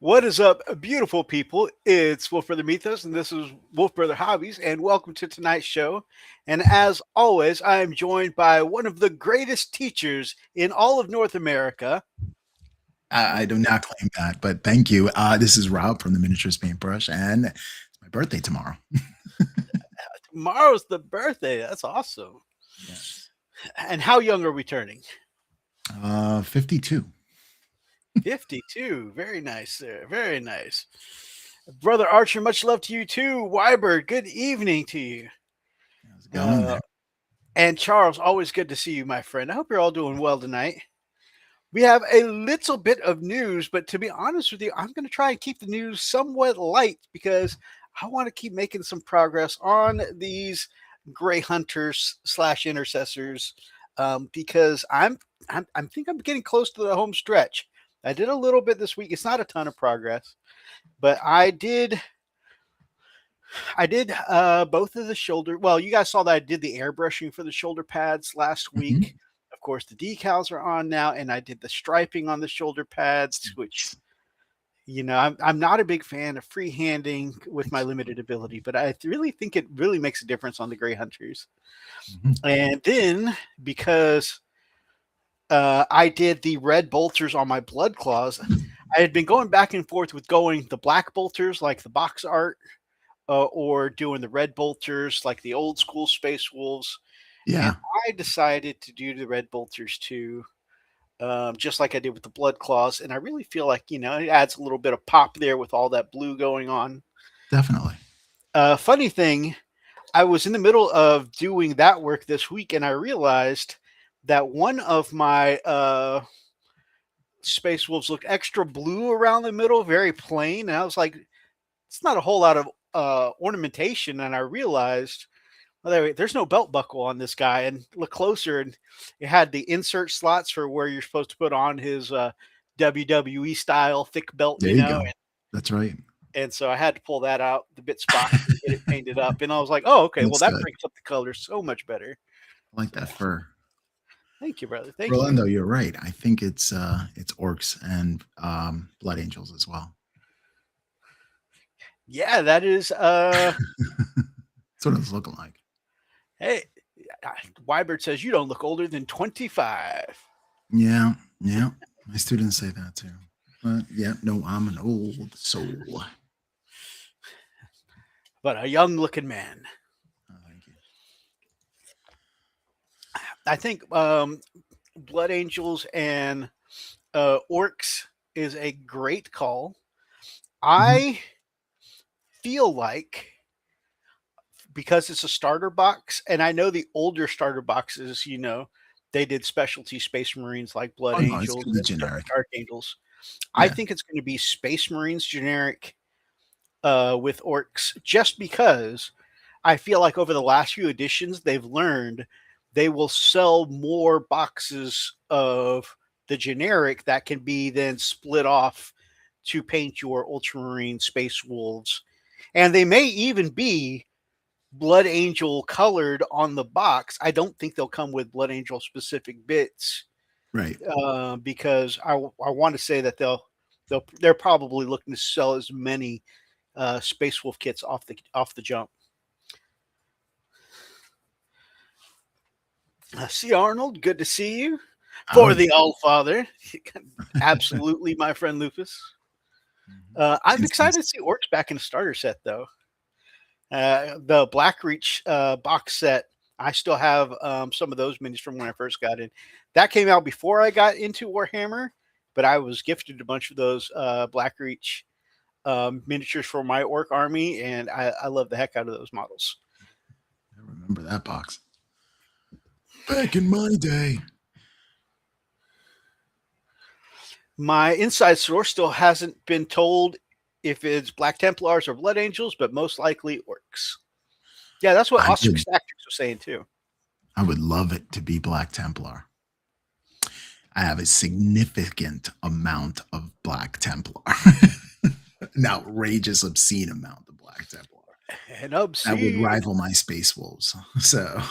What is up, beautiful people? It's Wolfbrother Mythos, and this is Wolfbrother Hobbies, and welcome to tonight's show. And as always, I am joined by one of the greatest teachers in all of North America. I do not claim that, but thank you. This is Rob from the Miniatures Paintbrush, and it's my birthday tomorrow. Tomorrow's the birthday. That's awesome. Yes. And how young are we turning? 52. 52. Very nice, sir. Very nice. Brother Archer, much love to you too. Wybird, good evening to you. How's it going Uh, there? and Charles, always good to see you, my friend. I hope you're all doing well tonight. We have a little bit of news, but to be honest with you, I'm going to try and keep the news somewhat light because I want to keep making some progress on these gray hunters slash intercessors because I think I'm getting close to the home stretch. I did a little bit this week. It's not a ton of progress, but I did both of the shoulder. Well, you guys saw that I did the airbrushing for the shoulder pads last week. Mhm. Of course, the decals are on now, and I did the striping on the shoulder pads, which I'm not a big fan of freehanding with my limited ability, but I really think it really makes a difference on the Gray Hunters. Mhm. And then because I did the red bolters on my blood claws, I had been going back and forth with going the black bolters like the box art or doing the red bolters like the old school Space Wolves. And Yeah, I decided to do the red bolters too, just like I did with the blood claws. And I really feel like, it adds a little bit of pop there with all that blue going on. definitely. Funny thing, I was in the middle of doing that work this week and I realized that one of my Space Wolves looked extra blue around the middle, very plain. And I was like, it's not a whole lot of ornamentation. And I realized, well, there's no belt buckle on this guy. And look closer, and it had the insert slots for where you're supposed to put on his WWE style thick belt, There you go. That's right. and so I had to pull that out, the bit spots, and get it painted up. And I was like, oh, okay, well, Looks that good. brings up the color so much better. I like that fur. Thank you, brother. Thank you. Rolando, you're right. I think it's orcs and blood angels as well. Yeah, that is, That's what it's looking like. hey, Wybird says you don't look older than 25, Yeah, yeah. My students say that too. But yeah, no, I'm an old soul. but a young looking man. Oh, thank you. I think Blood Angels and Orcs is a great call. Mhm. I feel like because it's a starter box, and I know the older starter boxes, they did specialty Space Marines like Blood Oh no, it's Angels gonna be and generic. Dark Angels. I Yeah. think it's going to be Space Marines generic with Orcs, just because I feel like over the last few editions, they've learned they will sell more boxes of the generic that can be then split off to paint your Ultramarine Space Wolves. And they may even be Blood Angel colored on the box. I don't think they'll come with Blood Angel specific bits Right. because I want to say that they're probably looking to sell as many Space Wolf kits off the jump. See Arnold, good to see you. For Howdy. the All Father, absolutely, my friend Lupus. Mhm. I'm Yes, yes. excited to see Orcs back in the starter set, though. The Blackreach box set, I still have some of those minis from when I first got in. That came out before I got into Warhammer, but I was gifted a bunch of those Blackreach miniatures for my Orc army, and I love the heck out of those models. I remember that box. Back in my day. My inside source still hasn't been told if it's Black Templars or Blood Angels, but most likely Orcs. Yeah, that's what I Ostrich would Tactics was saying too. I would love it to be Black Templar. I have a significant amount of Black Templar. An outrageous, obscene amount of Black Templar. And That would obscene. rival my Space Wolves. So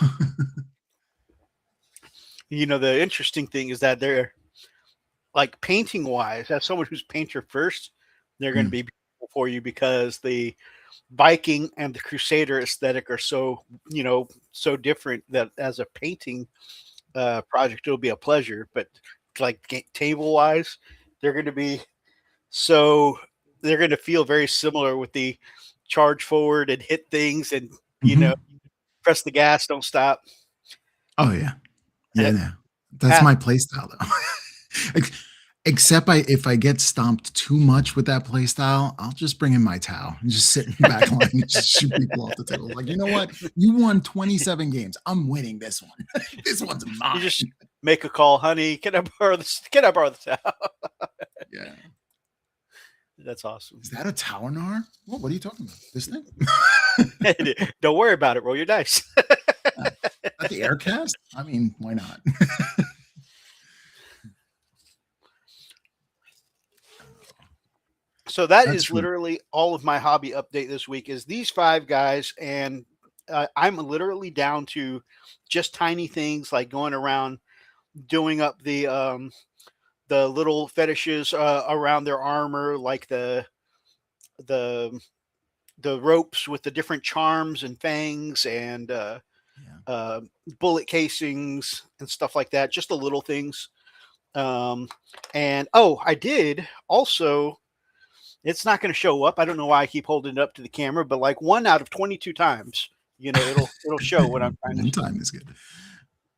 The interesting thing is that they're like painting wise, as someone who's painter first, they're going to Mm. be beautiful for you because the Viking and the Crusader aesthetic are so, so different that as a painting project, it'll be a pleasure. But like table wise, they're going to be so they're going to feel very similar with the charge forward and hit things and Mhm. press the gas, don't stop. Oh, yeah. Yeah, Yep. yeah. That's Path. my playstyle, though. Ex except if I get stomped too much with that playstyle, I'll just bring in my Tau and just sit in the back line and just shoot people off the table. Like, "You know what? You won 27 games. I'm winning this one. This one's You just mine." make a call, honey. Can I borrow the towel? Yeah. That's awesome. Is that a Taunar? What are you talking about? This thing? Don't worry about it. Roll your dice. Not the Aircast? I mean, why not? So that That's is true. literally all of my hobby update this week is these 5 guys, and I'm literally down to just tiny things like going around doing up the little fetishes around their armor, like the the ropes with the different charms and fangs and Yeah. uh, bullet casings and stuff like that. Just the little things. Um, and oh, I did also. It's not going to show up. I don't know why I keep holding it up to the camera, but like 1 out of 22 times, it'll show what I'm trying One time is good.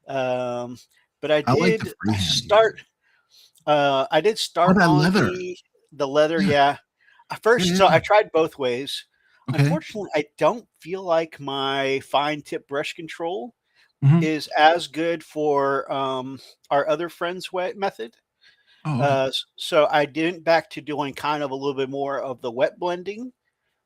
to. But I I like the did freehand start. user. I did Oh, start that on leather. the leather. Yeah. Yeah, at Yeah, first. yeah, So yeah. I tried both ways. Okay. Unfortunately, I don't feel like my fine tip brush control Mhm. is as good for our other friend's way method. Oh, okay. So I didn't back to doing kind of a little bit more of the wet blending,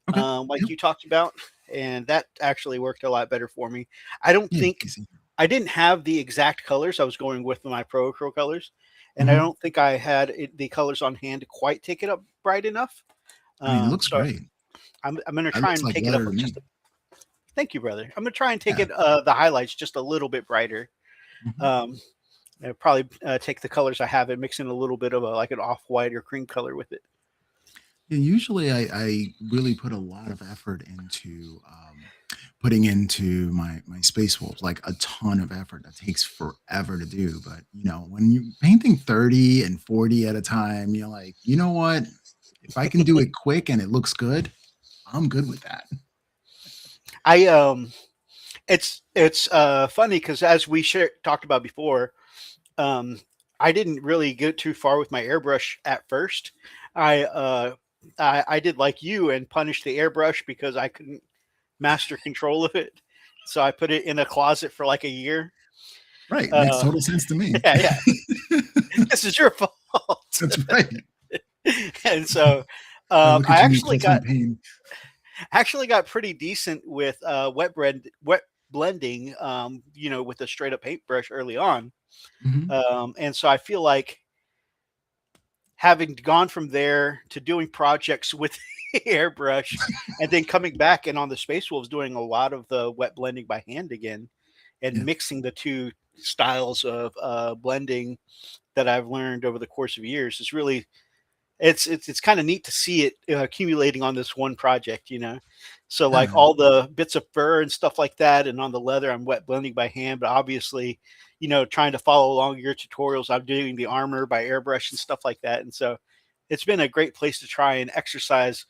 Okay. like Yep. you talked about, and that actually worked a lot better for me. I don't Yeah, think easy. I didn't have the exact colors. I was going with my Pro Acryl colors, and I Mhm. don't think I had the colors on hand to quite take it up bright enough. I mean, it looks So great. I'm going to That try looks and like take it up leather to just. me. Thank you, brother. I'm going to try and take Yeah. it the highlights just a little bit brighter. Mhm. Um, probably take the colors I have and mix in a little bit of like an off white or cream color with it. Yeah, usually I really put a lot of effort into putting into my space wolves, like a ton of effort. That takes forever to do. But when you're painting 30 and 40 at a time, you're like, you know what? If I can do it quick and it looks good, I'm good with that. I It's funny because as we talked about before, um, I didn't really get too far with my airbrush at first. I uh, I did like you and punished the airbrush because I couldn't master control of it. So I put it in a closet for like a year. Right. Makes Uh, total sense to me. yeah, yeah. This is your fault. That's right. And so I look I at you, cause me pain. actually got pretty decent with wet blending. With a straight up paintbrush early on. Mhm. And so I feel like having gone from there to doing projects with airbrush and then coming back and on the Space Wolves doing a lot of the wet blending by hand again and Yeah. mixing the two styles of blending that I've learned over the course of years is really it's kind of neat to see it accumulating on this one project. So like Yeah. all the bits of fur and stuff like that, and on the leather, I'm wet blending by hand. But obviously, trying to follow along your tutorials, I'm doing the armor by airbrush and stuff like that. And so, it's been a great place to try and exercise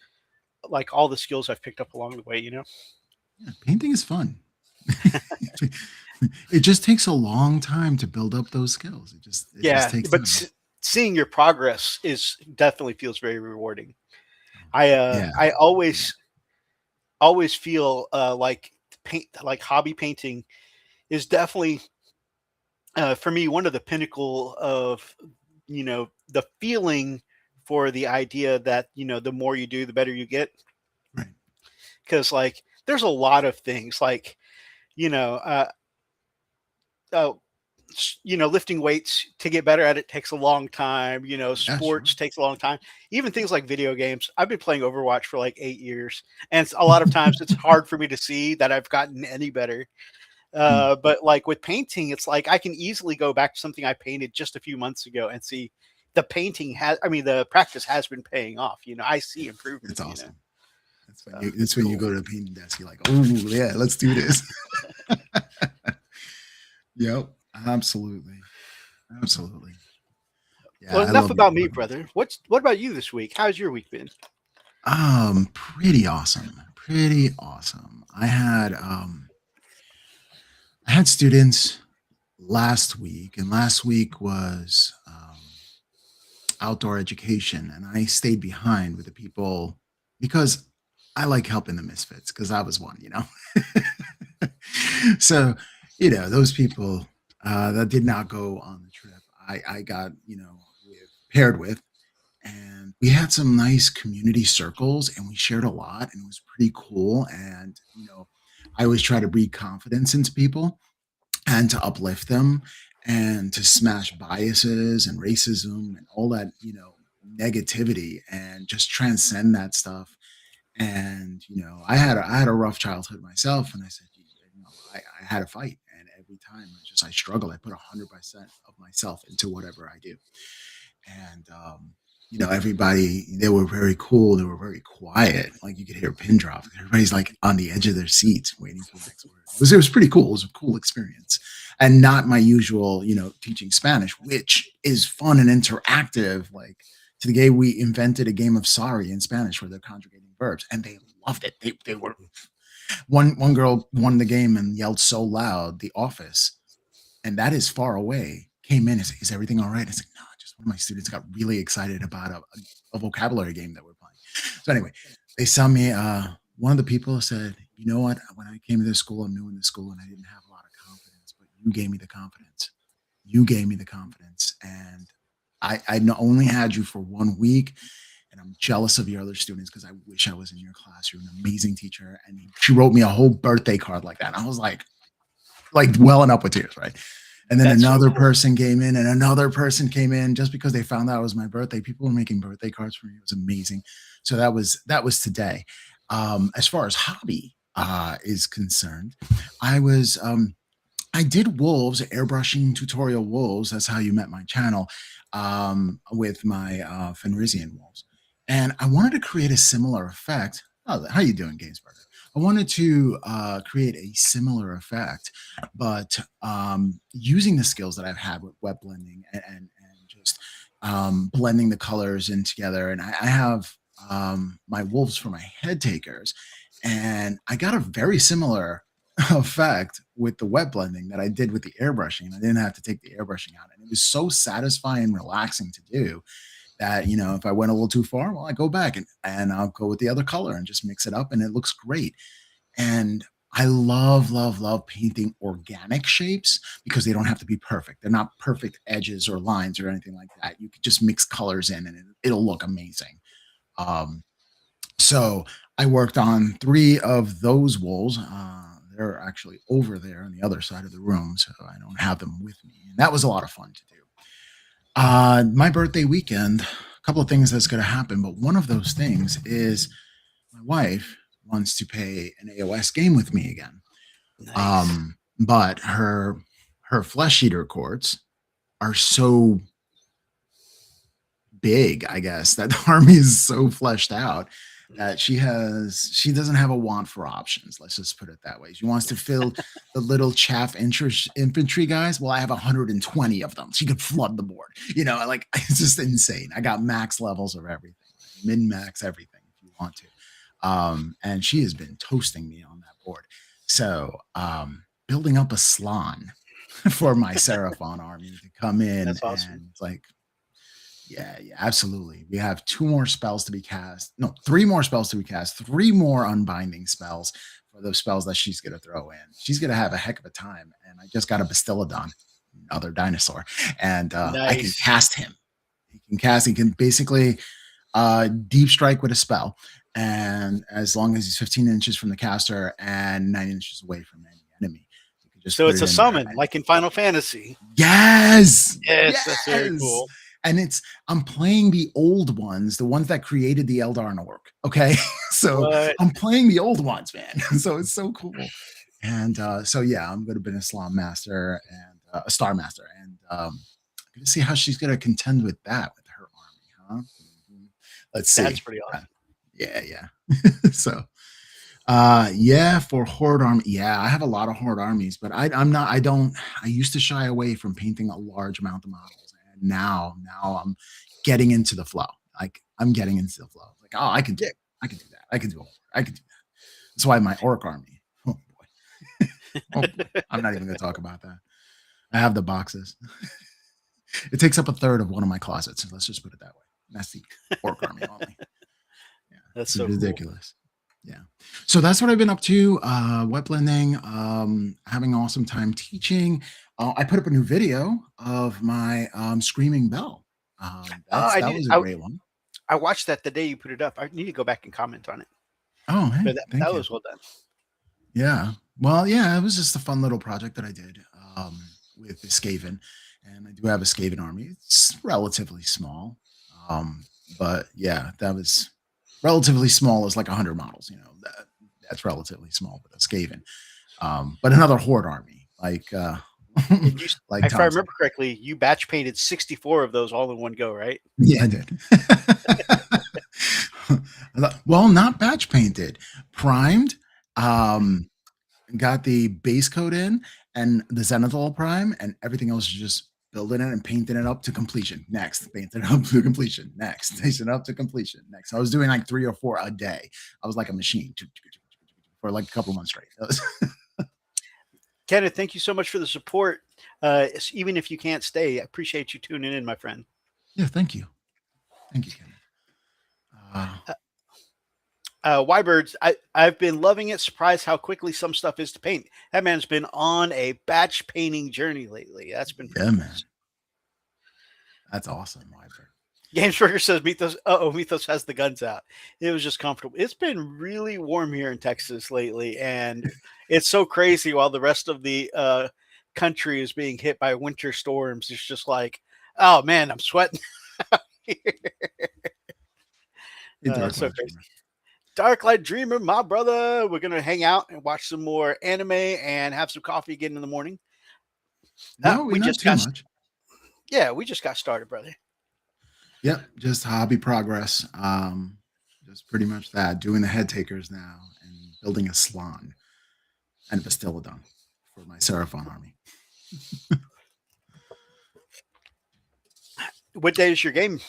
like all the skills I've picked up along the way. Yeah. Painting is fun. It just takes a long time to build up those skills. It just Yeah, takes but time. seeing your progress is definitely feels very rewarding. Oh, I yeah. I Yeah. always feel like hobby painting is definitely for me one of the pinnacle of the feeling for the idea that the more you do the better you get, Right. because like there's a lot of things like you know uh, uh lifting weights to get better at it takes a long time. Yeah, sure. Sports takes a long time. Even things like video games, I've been playing Overwatch for like 8 years, and a lot of times it's hard for me to see that I've gotten any better. Mm. But like with painting, it's like I can easily go back to something I painted just a few months ago and see the painting has, I mean, the practice has been paying off. I see It's improvement. awesome. That's when So you it's that's when you cool. go to the painting desk. You're like, oh yeah, let's do this. Yep, absolutely, absolutely. Yeah, Well, I enough love your about me, work. brother. What about you this week? How's your week been? Pretty awesome. Pretty awesome. I had students last week, and last week was outdoor education, and I stayed behind with the people because I like helping the misfits because I was one. So, those people that did not go on the trip, I got, paired with, and we had some nice community circles and we shared a lot and it was pretty cool. And, I always try to breed confidence into people and to uplift them and to smash biases and racism and all that, negativity and just transcend that stuff. And I had a rough childhood myself, and I said, I had a fight, and every time I struggle. I put 100% of myself into whatever I do, and everybody, they were very cool. They were very quiet. Like you could hear a pin drop. Everybody's like on the edge of their seats waiting for the next word. It was pretty cool. It was a cool experience, and not my usual, teaching Spanish, which is fun and interactive. Like today, we invented a game of sorry in Spanish where they're conjugating verbs, and they loved it. They were one girl won the game and yelled so loud, "The Office," and that is far away, came in and said, "Is everything all right?" I said, "No, just one of my students got really excited about a vocabulary game that we're playing." So anyway, they saw me. One of the people said, "You know what? When I came to this school, I'm new in the school, and I didn't have a lot of confidence, but you gave me the confidence. You gave me the confidence, and I not only had you for 1 week." And I'm jealous of your other students because I wish I was in your class. You're an amazing teacher. And she wrote me a whole birthday card like that. And I was like welling up with tears, right? And then That's so another cool. person came in, and another person came in just because they found out it was my birthday. People were making birthday cards for me. It was amazing. So that was today. As far as hobby is concerned, I was I did wolves, airbrushing tutorial wolves. That's how you met my channel, with my Fenrisian wolves. And I wanted to create a similar effect. Oh, how you doing, Gamesburger? I wanted to create a similar effect, but using the skills that I've had with web blending and just blending the colors in together. And I have my wolves for my head takers, and I got a very similar effect with the wet blending that I did with the airbrushing. And I didn't have to take the airbrushing out. And it was so satisfying and relaxing to do that, if I went a little too far, well, I go back and I'll go with the other color and just mix it up and it looks great. And I love, love, love painting organic shapes because they don't have to be perfect. They're not perfect edges or lines or anything like that. You could just mix colors in and it'll look amazing. Um, so I worked on 3 of those wolves. They're actually over there on the other side of the room, so I don't have them with me. And that was a lot of fun to do. My birthday weekend, a couple of things that's going to happen, but one of those things is my wife wants to play an AOS game with me again. Nice. But her flesh eater courts are so big, I guess, that the army is so fleshed out that she doesn't have a want for options. Let's just put it that way. She wants to fill the little chaff infantry guys. Well, I have 120 of them. She could flood the board. Like it's just insane. I got max levels of everything, min max everything if you want to. And she has been toasting me on that board. So building up a Slan for my Seraphon army to come in, That's awesome. and it's like, yeah, yeah, absolutely. We have 2 more spells to be cast. No, 3 more spells to be cast. 3 more unbinding spells for those spells that she's going to throw in. She's going to have a heck of a time. And I just got a Bastillodon, another dinosaur, and I can Nice. cast him. He can basically deep strike with a spell. And as long as he's 15 inches from the caster and 9 inches away from any enemy, you can just So put it's it a in there. summon, like in Final Fantasy. Yes. Yes, that's very Yes. cool. And I'm playing the old ones, the ones that created the Eldar orc. Okay. So What? I'm playing the old ones, man. So it's so cool. And so yeah, I'm gonna be an Islam master and a star master. And I'm gonna see how she's gonna contend with that with Huh? Mhm. Let's That's see. pretty awesome. Yeah, yeah. So, yeah, for horde army, yeah, I have a lot of horde armies, but I'm not. I don't. I used to shy away from painting a large amount of models, and now I'm getting into the flow. Like I'm getting into the flow. Like, oh, Yeah. I can do that. I can do a horde. I can do that. That's why my orc army. Oh boy, oh boy. I'm not even going to talk about that. I have the boxes. It takes up a third of one of my closets. Let's just put it that way. That's the orc army only. Yeah, That's it's so cool. ridiculous. Yeah. So that's what I've been up to. Wet blending, having an awesome time teaching. I put up a new video of my screaming bell. Oh, I That need. was a great one. I watched that the day you put it up. I need to go back and comment on it. Oh, But hey, that thank you. was well done. Yeah. Well, yeah, it was just a fun little project that I did with the Skaven. And I do have a Skaven army. It's relatively small. But yeah, that was relatively small as like 100 models. That's relatively small with a Skaven. But another Horde army, like And you, like if I Tom said. remember correctly, you batch painted 64 of those all in one go, right? Yeah, I did. Well, not batch painted, primed. Um, got the base coat in and the zenithal prime, and everything else is just building it and painting it up to completion. Next, painting it up to completion. Next, painting it up to completion. Next, I was doing like 3 or 4 a day. I was like a machine for like a couple of months straight. Kenneth, thank you so much for the support. Even if you can't stay, I appreciate you tuning in, my friend. Yeah, thank you, Kenneth. Wybirds, I've been loving it. Surprised how quickly some stuff is to paint. That man's been on a batch painting journey lately. That's been pretty Yeah, cool. man, that's awesome, Wyvern. Gamesburger says Mythos. Mythos has the guns out. It was just comfortable. It's been really warm here in Texas lately, and it's so crazy while the rest of the country is being hit by winter storms. It's just like, oh man, I'm sweating. Hey, Dark So Light crazy. Dreamer. Dark Light Dreamer, my brother. We're gonna hang out and watch some more anime and have some coffee again in the morning. No, we're We not just too got, much. yeah, we just got started, brother. Yep, just hobby progress. Just pretty much that. Doing the head takers now and building a salon and a Bastillodon for my Seraphon army. What day is your game?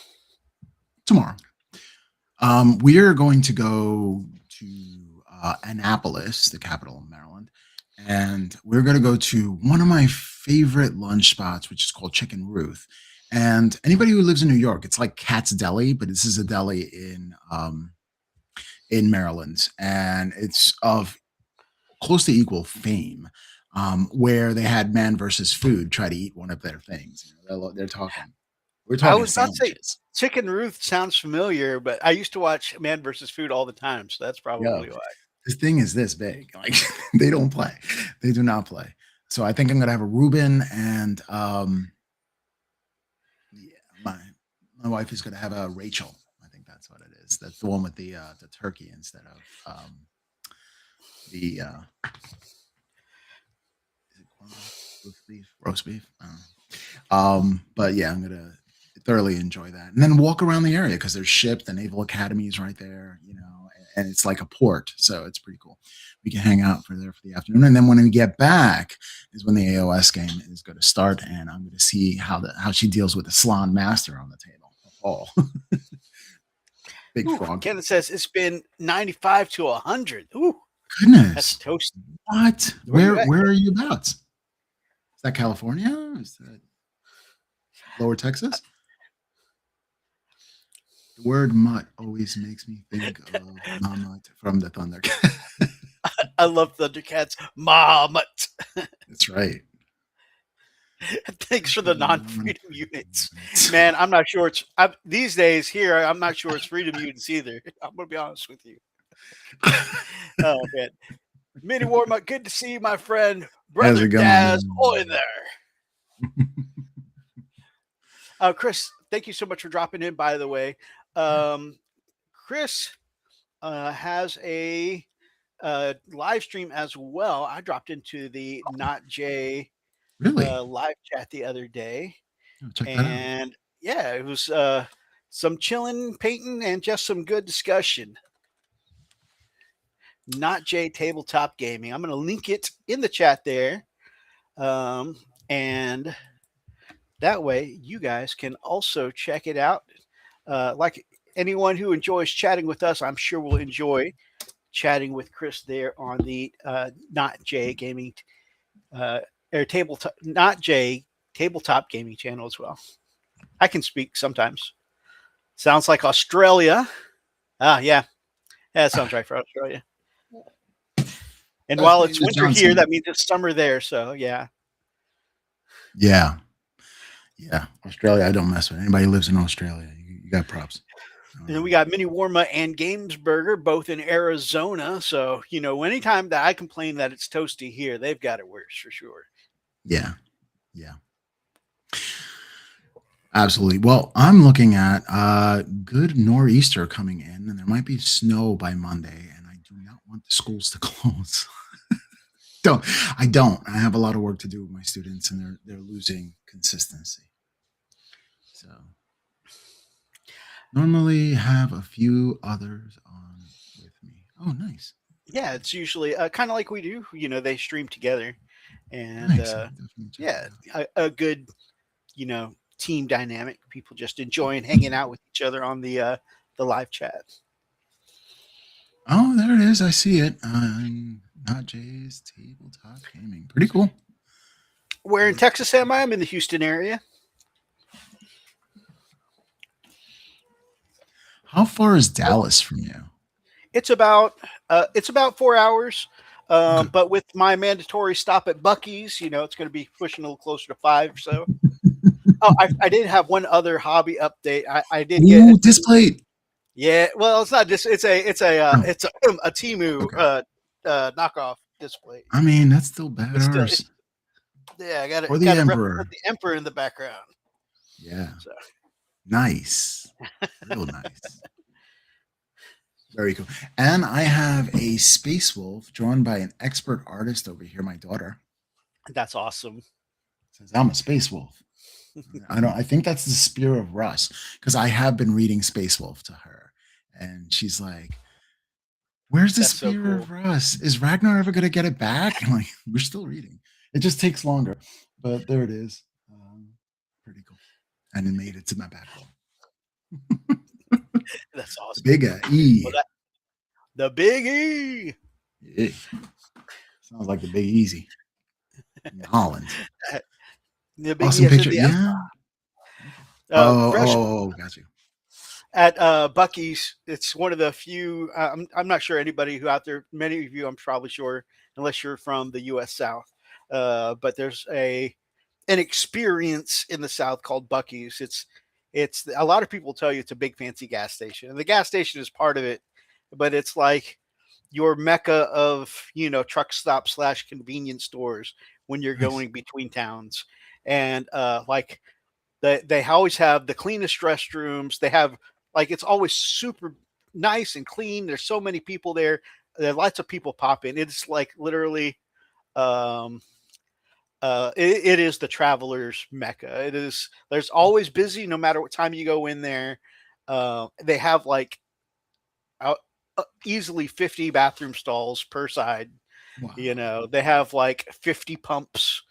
Tomorrow. We are going to go to Annapolis, the capital of Maryland, and we're going to go to one of my favorite lunch spots, which is called Chicken Ruth. And anybody who lives in New York, it's like Cat's Deli, but this is a deli in Maryland, and it's of close to equal fame. Where they had Man versus Food try to eat one of their things. They're talking. We're I talking was about to say sandwiches. Chicken Ruth sounds familiar, but I used to watch Man versus Food all the time, so that's Yo, probably why. this thing is this big. Like they don't play. They do not play. So I think I'm gonna have a Reuben and yeah, my wife is gonna have a Rachel. I think that's what it is. That's the one with the turkey instead of the is it corned beef, roast beef. But yeah, I'm gonna thoroughly enjoy that, and then walk around the area because there's ship, the Naval Academy is right there, and it's like a port, so it's pretty cool. We can hang out for the afternoon, and then when we get back is when the AOS game is going to start, and I'm going to see how she deals with the Salon Master on the table. Oh, big Ooh, frog. Kenneth says it's been 95 to 100. Ooh, that's Goodness, toast. what? Where you at? Where are you about? Is that California? Is that Lower Texas? The word mutt always makes me think of Mamut from the Thundercat. I love Thundercats. Mamut. That's right. Thanks for the non-freedom units. Man, I'm not sure these days here, I'm not sure it's freedom units either. I'm going to be honest with you. Oh, man. Mini Warmuck, good to see you, my friend. How's Brother it going, Daz, man? oh, in there. Chris, thank you so much for dropping in, by the way. Chris has a live stream as well. I dropped into the Not J Really? live chat the other day. Oh, check that out. And yeah, it was some chilling, painting, and just some good discussion. Not J Tabletop Gaming. I'm going to link it in the chat there. And that way you guys can also check it out. Like anyone who enjoys chatting with us, I'm sure will enjoy chatting with Chris there on the Not J Gaming or tabletop, Not J Tabletop Gaming channel as well. I can speak sometimes. Sounds like Australia. Ah, yeah. That sounds right for Australia. And while it's David winter Johnson. here, that means it's summer there. So, yeah. Yeah. Yeah. Australia, I don't mess with. Anybody who lives in Australia, you got props. And we got Mini Warma and Gamesburger, both in Arizona. So, anytime that I complain that it's toasty here, they've got it worse for sure. Yeah. Yeah. Absolutely. Well, I'm looking at good nor'easter coming in, and there might be snow by Monday, and I do not want the schools to close. I don't. I have a lot of work to do with my students, and they're losing consistency. So normally have a few others on with me. Oh, nice. Yeah, it's usually kind of like we do. They stream together, and Nice. yeah, a good, team dynamic. People just enjoying hanging out with each other on the live chat. Oh, there it is. I see it. Not Jay's Tabletop Gaming. Pretty cool. Where in Texas am I? I'm in the Houston area. How far is Dallas from you? It's about 4 hours. Okay. But with my mandatory stop at Buc-ee's, it's going to be pushing a little closer to 5 or so. Oh, I did have one other hobby update. I did get Display. Yeah, well, it's not just it's a Timu Okay. knockoff display. I mean, that's still bad. Yeah, I got to Or the Emperor. represent the Emperor in the background. Yeah. So. Nice. Real nice. Very cool. And I have a Space Wolf drawn by an expert artist over here, my daughter. That's awesome. Says I'm a Space Wolf. I think that's the Spear of Russ, because I have been reading Space Wolf to her, and she's like, "Where's the Spear of Russ? Is Ragnar ever going to get it back?" I'm like, "We're still reading. It just takes longer, but there it is. Pretty cool." And it made it to my back wall. That's awesome. The big E. Well, the big E. Yeah. Sounds like the Big Easy in Holland. The big Awesome E picture. Yeah. Got you. At Buc-ee's, it's one of the few. I'm not sure anybody who out there. Many of you, I'm probably sure, unless you're from the U.S. South. But there's an experience in the South called Buc-ee's. It's a lot of people tell you it's a big fancy gas station, and the gas station is part of it, but it's like your mecca of truck stop / convenience stores when you're going between towns, and like they always have the cleanest restrooms. They have it's always super nice and clean. There's so many people there. There are lots of people pop in. It's like literally it is the traveler's mecca. It is. There's always busy, no matter what time you go in there. They have easily 50 bathroom stalls per side. Wow. They have 50 pumps,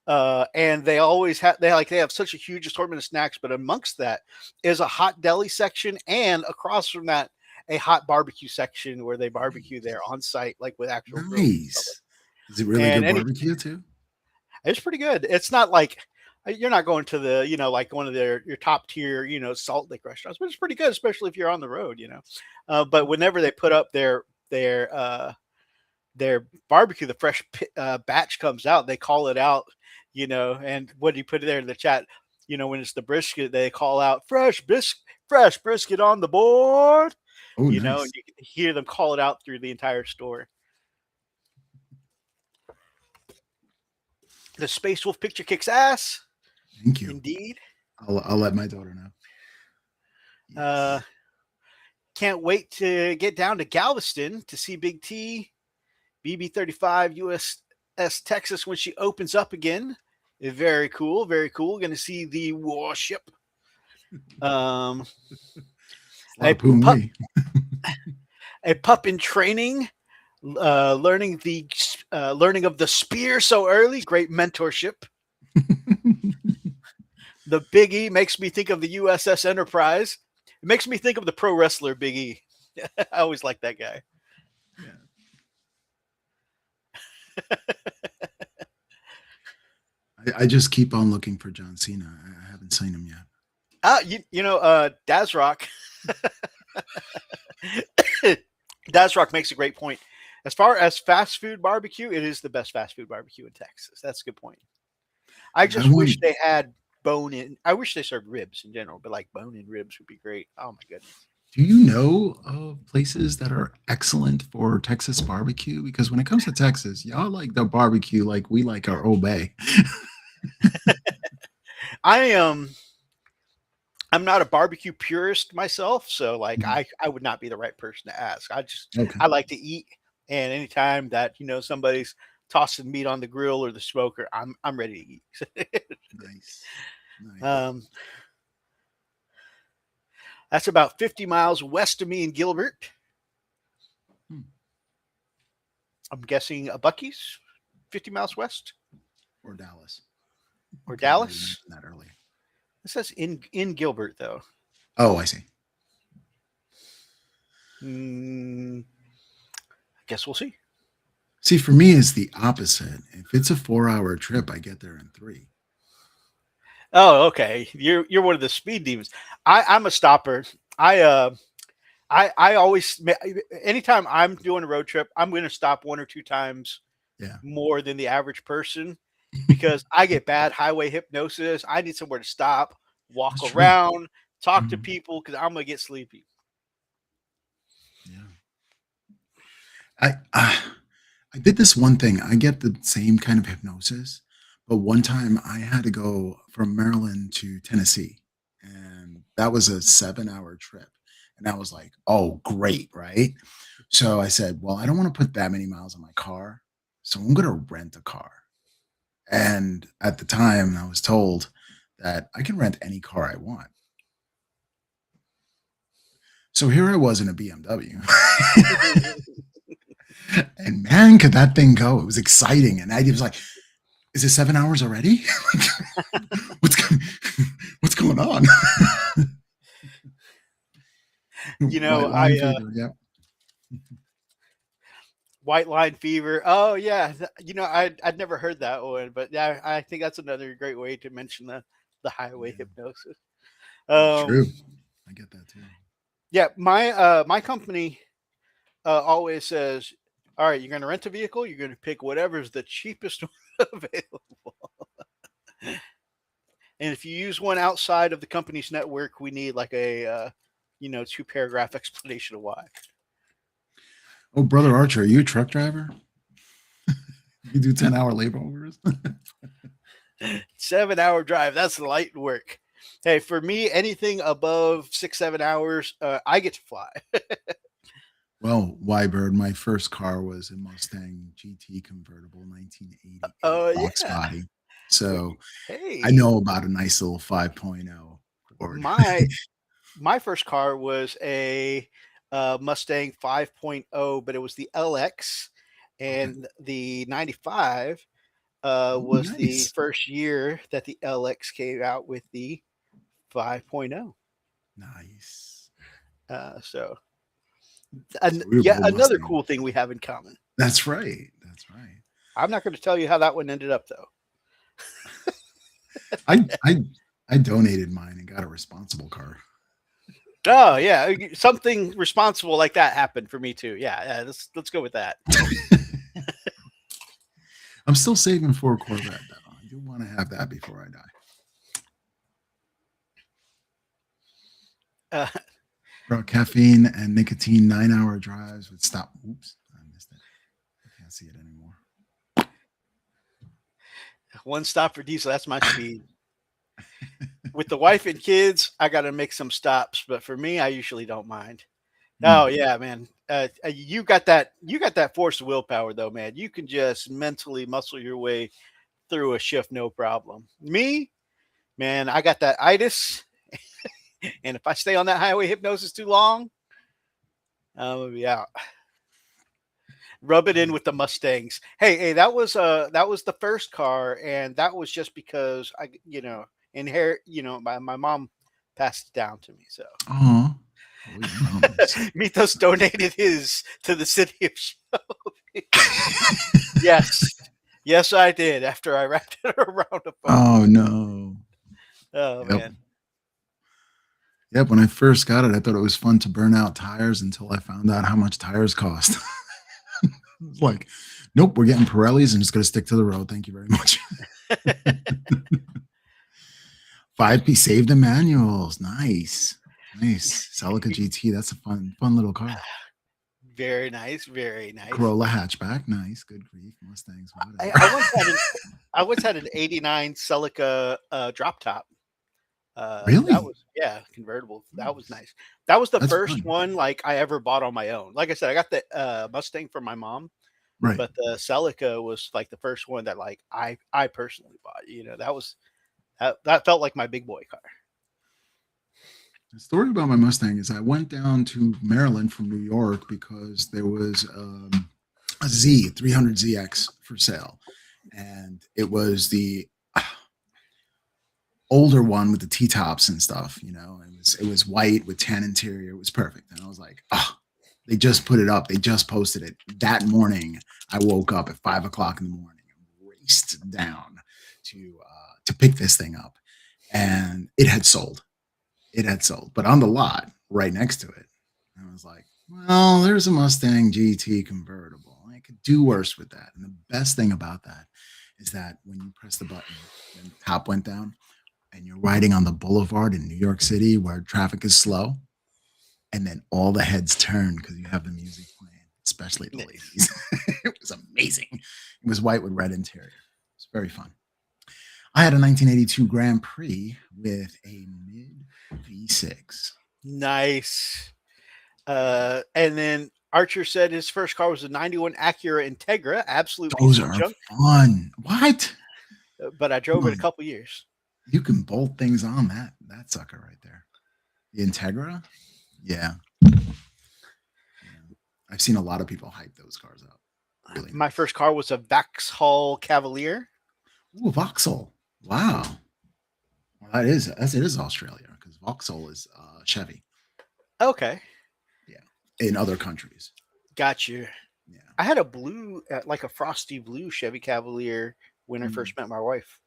and they always have they have such a huge assortment of snacks. But amongst that is a hot deli section, and across from that, a hot barbecue section where they barbecue there on site, with actual nice. Is it really good barbecue too? It's pretty good. It's not you're not going to the one of your top tier Salt Lake restaurants, but it's pretty good, especially if you're on the road. But whenever they put up their barbecue, the fresh batch comes out, they call it out. And what do you put there in the chat? When it's the brisket, they call out fresh brisket on the board. Oh, nice. And you can hear them call it out through the entire store. The Space Wolf picture kicks ass. Thank you. Indeed. I'll let my daughter know. Yes. Can't wait to get down to Galveston to see Big T, BB-35 USS Texas when she opens up again. Very cool. Very cool. Going to see the warship. Um, It's a lot a of pooing pup, me. a pup in training, learning of the spear so early. Great mentorship. The Big E makes me think of the USS Enterprise. It makes me think of the pro wrestler Big E. I always like that guy. Yeah. I just keep on looking for John Cena. I haven't seen him yet. Dazrock. Dazrock makes a great point. As far as fast food barbecue, it is the best fast food barbecue in Texas. That's a good point. I Yeah, I just wish want. they had bone in. I wish they served ribs in general, but like bone in ribs would be great. Oh my goodness. Do you know of places that are excellent for Texas barbecue? Because when it comes to Texas, y'all like the barbecue like we like our Obey. I I'm not a barbecue purist myself, so like Mhm. I would not be the right person to ask. Okay. I like to eat, and anytime that somebody's tossing meat on the grill or the smoker, I'm ready to eat. Nice. Nice. um, that's about 50 miles west of me in Gilbert. Hmm. I'm guessing a Bucky's, 50 miles west, Or Dallas. or Okay, you already Dallas. mentioned that earlier. It says in Gilbert though. Oh, I see. I guess we'll see. See, for me, it's the opposite. If it's a 4 hour trip, I get there in three. Oh, okay. You're one of the speed demons. I'm a stopper. I uh I always anytime I'm doing a road trip, I'm going to stop one or two times Yeah. more than the average person because I get bad highway hypnosis. I need somewhere to stop, walk That's true. around, talk to Mhm. people because I'm gonna get sleepy. Yeah. I did this one thing. I get the same kind of hypnosis, but one time I had to go from Maryland to Tennessee, and that was a 7 hour trip. And I was like, oh, great, right? So I said, well, I don't want to put that many miles on my car. So I'm going to rent a car. And at the time, I was told that I can rent any car I want. So here I was in a BMW. And man, could that thing go? It was exciting. And I was like, is it 7 hours already? what's, go- what's going on? You know, White line fever. Yep. white line fever. Oh yeah, I'd never heard that one, but yeah, I think that's another great way to mention the highway Yeah, hypnosis. that's Um, true. I get that too. yeah, my company always says, all right, you're going to rent a vehicle, you're going to pick whatever's the cheapest one available. And if you use one outside of the company's network, we need like a 2 paragraph explanation of why. Oh, brother Archer, are you a truck driver? You do 10 hour labor hours? 7 hour drive, that's light work. Hey, for me, anything above 6, 7 hours, I get to fly. Well, Wybird, my first car was a Mustang GT convertible 1988 Oh box yeah. body. So I Hey, know about a nice little 5.0 Ford. my my first car was a Mustang 5.0, but it was the LX, Okay. and the 95 Oh, was the nice. first year that the LX came out with the 5.0. Nice. So, So we were yet both another Mustang. cool thing we have in common. That's right. That's right. I'm not going to tell you how that one ended up, though. I I I donated mine and got a responsible car. Oh yeah, something responsible like that happened for me too. Yeah, yeah. Let's go with that. I'm still saving for a Corvette though. I do want to have that before I die. Uh, Bro, caffeine and nicotine 9 hour drives would stop. Oops, I missed it. I can't see it anymore. one stop for diesel. That's my speed. With the wife and kids, I got to make some stops, but for me, I usually don't mind. Oh Mm. yeah, man. You got that. You got that force of willpower, though, man. You can just mentally muscle your way through a shift, no problem. Me, man, I got that itis. And if I stay on that highway hypnosis too long, I'm gonna be out. Rub it in with the Mustangs. Hey, that was the first car, and that was just because inherit. My mom passed it down to me. So Oh, holy mountains. Mythos donated his to the city of Shelby. Yes, yes, I did. After I wrapped it around a phone. Oh no. Oh Yep. man. Yep. When I first got it, I thought it was fun to burn out tires until I found out how much tires cost. It's like, nope, we're getting Pirellis and just going to stick to the road. Thank you very much. 5P save the manuals. Nice. Nice. Celica GT. That's a fun little car. Very nice. Very nice. Corolla hatchback. Nice. Good grief. Mustangs. I once had an '89 Celica drop top. Really? That was convertible. That was nice. That was the That's first fun. one like I ever bought on my own. Like I said, I got the Mustang from my mom, Right. but the Celica was like the first one that like I personally bought. That felt like my big boy car. The story about my Mustang is I went down to Maryland from New York because there was a Z 300ZX for sale, and it was the older one with the T-tops and stuff. It was white with tan interior. It was perfect, and I was like, oh, they just put it up. They just posted it that morning. I woke up at 5 o'clock in the morning and raced down to pick this thing up, and it had sold. It had sold, but on the lot right next to it, I was like, well, there's a Mustang GT convertible. I could do worse with that. And the best thing about that is that when you press the button, and the top went down, and you're riding on the boulevard in New York City where traffic is slow, and then all the heads turn because you have the music playing, especially the ladies. It was amazing. It was white with red interior. It was very fun. I had a 1982 Grand Prix with a mid V6. Nice. And then Archer said his first car was a '91 Acura Integra, absolute Those piece of are junk. fun. What? But I drove it a couple years. You can bolt things on that sucker right there. The Integra? Yeah. I've seen a lot of people hype those cars up. Really My first car was a Vauxhall Cavalier. Ooh, Vauxhall. Wow. Well, it is Australia because Vauxhall is Chevy. Okay. Yeah. In other countries. Got you. Yeah. I had a blue, like a frosty blue Chevy Cavalier when I first met my wife.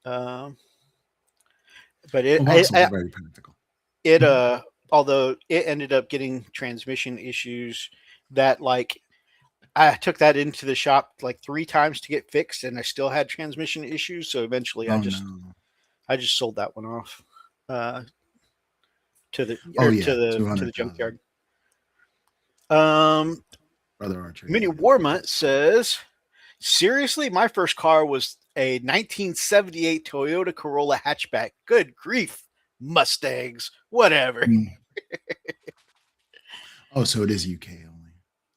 But Vauxhall is very practical. Although it ended up getting transmission issues that like I took that into the shop like 3 times to get fixed, and I still had transmission issues. So eventually, I just sold that one off to the junkyard. Brother Archer. Mini Warmutt says, seriously, my first car was a 1978 Toyota Corolla hatchback. Good grief, Mustangs, whatever. Oh, so it is UK only.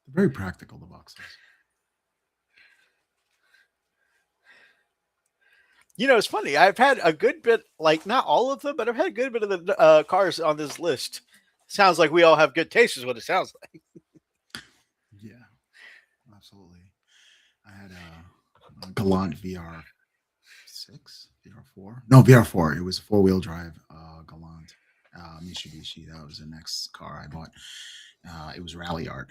They're very practical, the boxes. It's funny. I've had a good bit, like not all of them, but I've had a good bit of the cars on this list. Sounds like we all have good taste, is what it sounds like. Yeah, absolutely. I had a Galant VR6, VR4. No, VR4. It was a 4-wheel drive Galant Mitsubishi. That was the next car I bought. It was Rally Art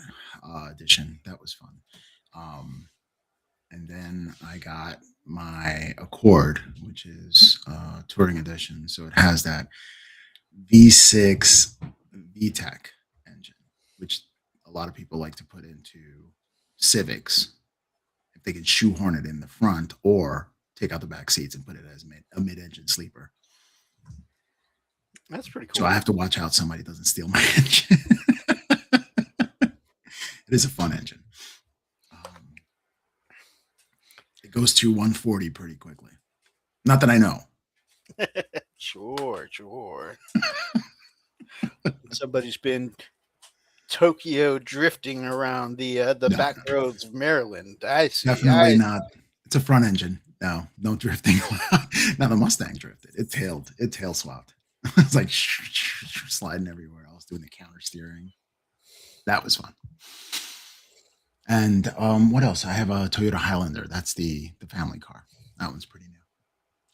edition. That was fun. And then I got my Accord, which is touring edition. So it has that V6 VTEC engine, which a lot of people like to put into Civics if they can shoehorn it in the front or take out the back seats and put it as a mid-engine sleeper. That's pretty cool. So I have to watch out somebody doesn't steal my engine. It is a fun engine. It goes to 140 pretty quickly. Not that I know. Sure. Somebody's been Tokyo drifting around the back roads of Maryland. I see. Definitely not. It's a front engine. No drifting allowed. Now the Mustang drifted. It tail swapped. It's like sliding everywhere. I was doing the counter steering. That was fun. And what else? I have a Toyota Highlander. That's the family car. That one's pretty new.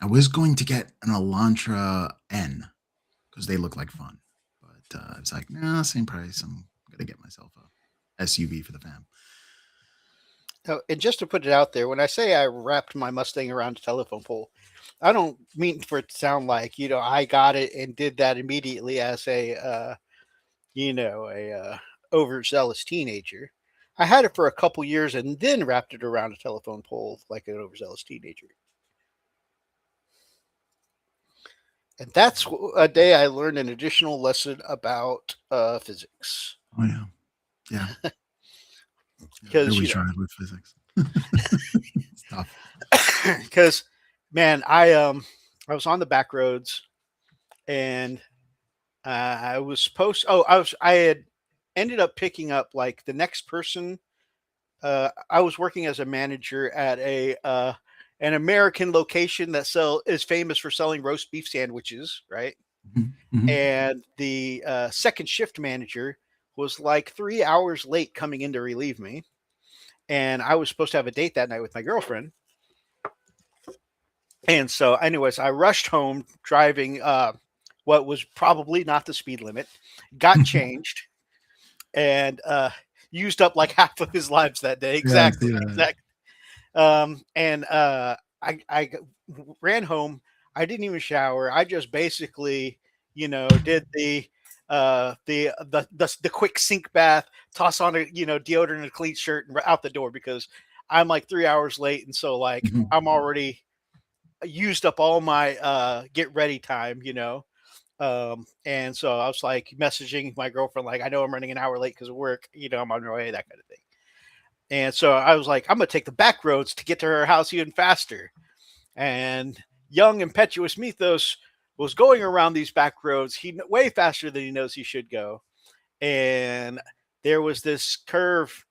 I was going to get an Elantra N because they look like fun, but it's like, nah, same price. I'm gonna get myself a SUV for the fam. Oh, and just to put it out there, when I say I wrapped my Mustang around a telephone pole, I don't mean for it to sound like I got it and did that immediately as a overzealous teenager. I had it for a couple years and then wrapped it around a telephone pole like an overzealous teenager. And that's a day I learned an additional lesson about physics. Oh yeah, yeah. Yeah, I Because always try with physics. It's tough. because man, I was on the back roads and I was supposed. Oh, I had ended up picking up like the next person. I was working as a manager at a an American location that is famous for selling roast beef sandwiches, right? Mhm, mhm. And the second shift manager was like 3 hours late coming in to relieve me, and I was supposed to have a date that night with my girlfriend. And so, anyways, I rushed home driving what was probably not the speed limit, got changed, and used up like half of his lives that day. Yeah, I Exactly, see that. exactly. And I ran home. I didn't even shower. I just basically, did the quick sink bath, toss on a deodorant and a clean shirt, and out the door because I'm like 3 hours late, and so like Mhm. I'm already used up all my get ready time. And so I was like messaging my girlfriend, like, I know I'm running an hour late because of work, I'm on my way, that kind of thing. And so I was like, I'm gonna take the back roads to get to her house even faster. And young impetuous Mythos was going around these back roads way faster than he knows he should go. And there was this curve,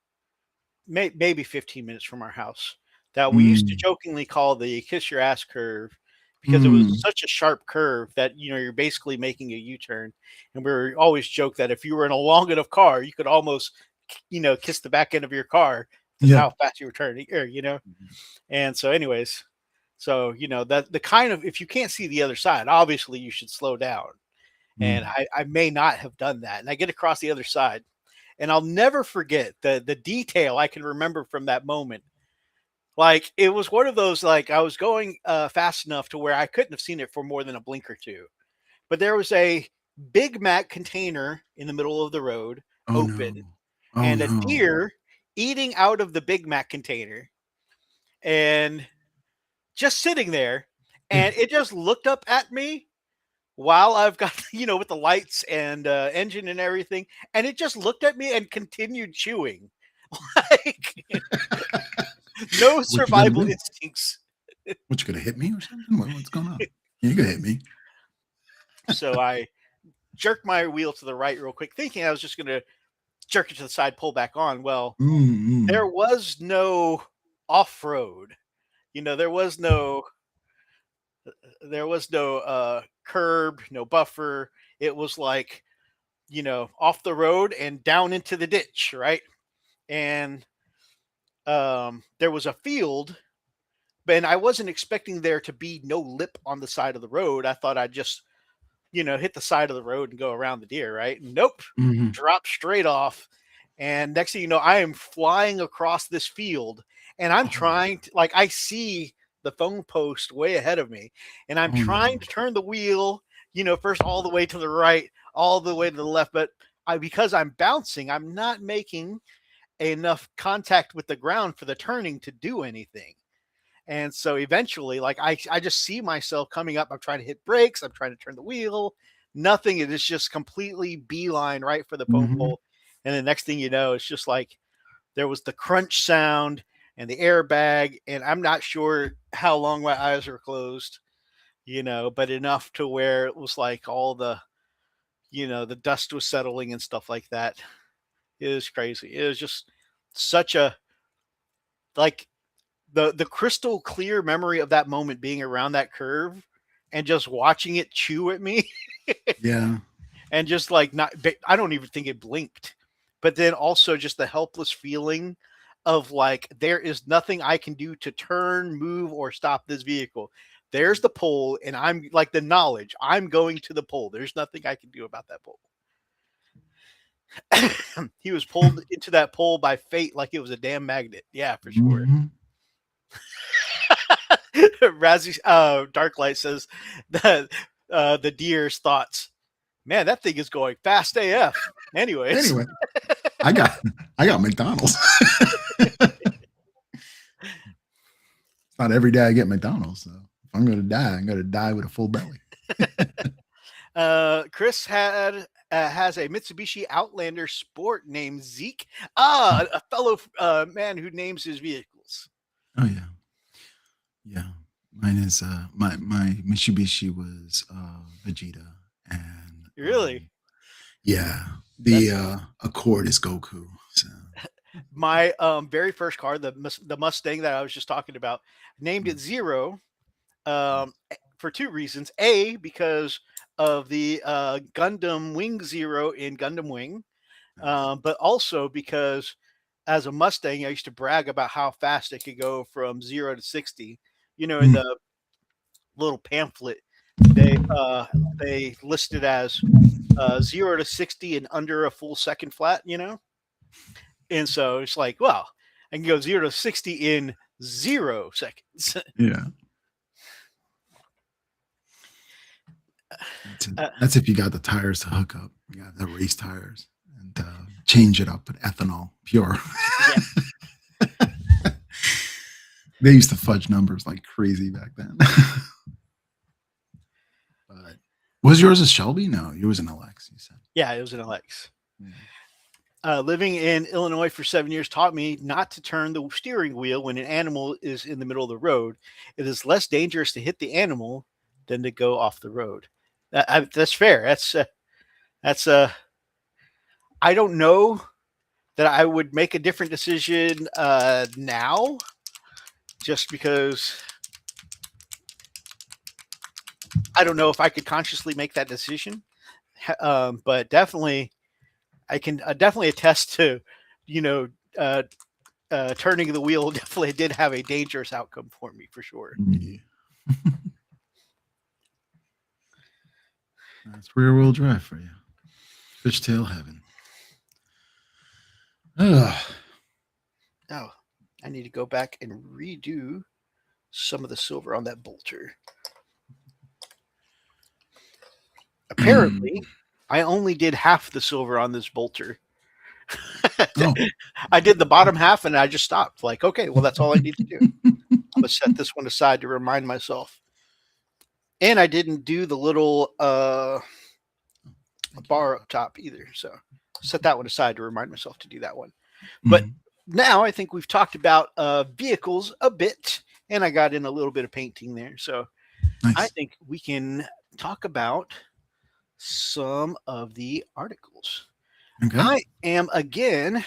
maybe 15 minutes from our house, that we used to Mm, jokingly call the kiss your ass curve because it was mm. such a sharp curve that you're basically making a U-turn. And we were always joke that if you were in a long enough car, you could almost kiss the back end of your car because Yep. how fast you were turning, or Mhm. and so anyways, so that the kind of, if you can't see the other side, obviously you should slow down. And Mm. I may not have done that, and I get across the other side, and I'll never forget the detail I can remember from that moment. Like, it was one of those, like, I was going fast enough to where I couldn't have seen it for more than a blink or two, but there was a Big Mac container in the middle of the road, Oh open, no. Oh and a no. deer eating out of the Big Mac container, and just sitting there, Yeah. and it just looked up at me while I've got with the lights and engine and everything, and it just looked at me and continued chewing. Like, no What you gonna survival do? instincts. What, you gonna hit me or something? What's going on? You gonna hit me? So I jerked my wheel to the right real quick, thinking I was just going to jerk it to the side, pull back on. Well, Mm, there mm. was no off road. There was no curb, no buffer. It was like, off the road and down into the ditch, right? And there was a field, but I wasn't expecting there to be no lip on the side of the road. I thought I'd just, hit the side of the road and go around the deer, right? Nope. Mhm. Drop straight off. And next thing you know, I am flying across this field, and I'm Oh, trying to, like, I see the phone post way ahead of me, and I'm oh trying no. to turn the wheel, first all the way to the right, all the way to the left. But because I'm bouncing, I'm not making enough contact with the ground for the turning to do anything. And so eventually, like, I just see myself coming up. I'm trying to hit brakes. I'm trying to turn the wheel. Nothing. It is just completely beeline right for the phone Mhm. pole. And the next thing you know, it's just like there was the crunch sound and the airbag. And I'm not sure how long my eyes were closed, but enough to where it was like all the dust was settling and stuff like that. It was crazy. It was just such a, like, the crystal clear memory of that moment being around that curve and just watching it chew at me. Yeah. And just like not, I don't even think it blinked. But then also just the helpless feeling of like there is nothing I can do to turn, move, or stop this vehicle. There's the pole, and I'm like the knowledge I'm going to the pole. There's nothing I can do about that pole. He was pulled into that pole by fate like it was a damn magnet. Yeah, for sure. Mhm. Razzie Darklight says that the deer's thoughts. Man, that thing is going fast AF. Anyways, Anyway, I got I got McDonald's. It's not every day I get McDonald's. So if I'm going to die, I'm going to die with a full belly. Chris has a Mitsubishi Outlander Sport named Zeke. A fellow man who names his vehicles. Oh yeah, yeah. Mine is my Mitsubishi was Vegeta, and Really? yeah, That's the Accord is Goku. So my very first car, the Mustang that I was just talking about. Named it Zero for two reasons. A, because of the Gundam Wing Zero in Gundam Wing, nice. but also because as a Mustang, I used to brag about how fast it could go from 0 to 60. You know, in Mm. the little pamphlet, they listed as 0 to 60 in under a full second flat. You know, and so it's like, well, I can go 0 to 60 in 0 seconds. Yeah, uh, that's if you got the tires to hook up. You got the race tires and change it up with ethanol pure. yeah. They used to fudge numbers like crazy back then. But was yours a Shelby? No, yours was an LX. You said. Yeah, it was an LX. Yeah. Living in Illinois for 7 years taught me not to turn the steering wheel when an animal is in the middle of the road. It is less dangerous to hit the animal than to go off the road. That's fair. That's I don't know that I would make a different decision now, just because I don't know if I could consciously make that decision. But definitely, I can definitely attest to, you know, turning the wheel definitely did have a dangerous outcome for me for sure. Yeah. That's rear wheel drive for you. Fishtail heaven. Ugh. Oh, I need to go back and redo some of the silver on that bolter. Apparently, I only did half the silver on this bolter. Oh. I did the bottom half and I just stopped. Like, okay, well, that's all I need to do. I'm gonna set this one aside to remind myself. And I didn't do the little bar up top either, so set that one aside to remind myself to do that one. But now I think we've talked about vehicles a bit, and I got in a little bit of painting there. So Nice. I think we can talk about some of the articles. Okay. I am again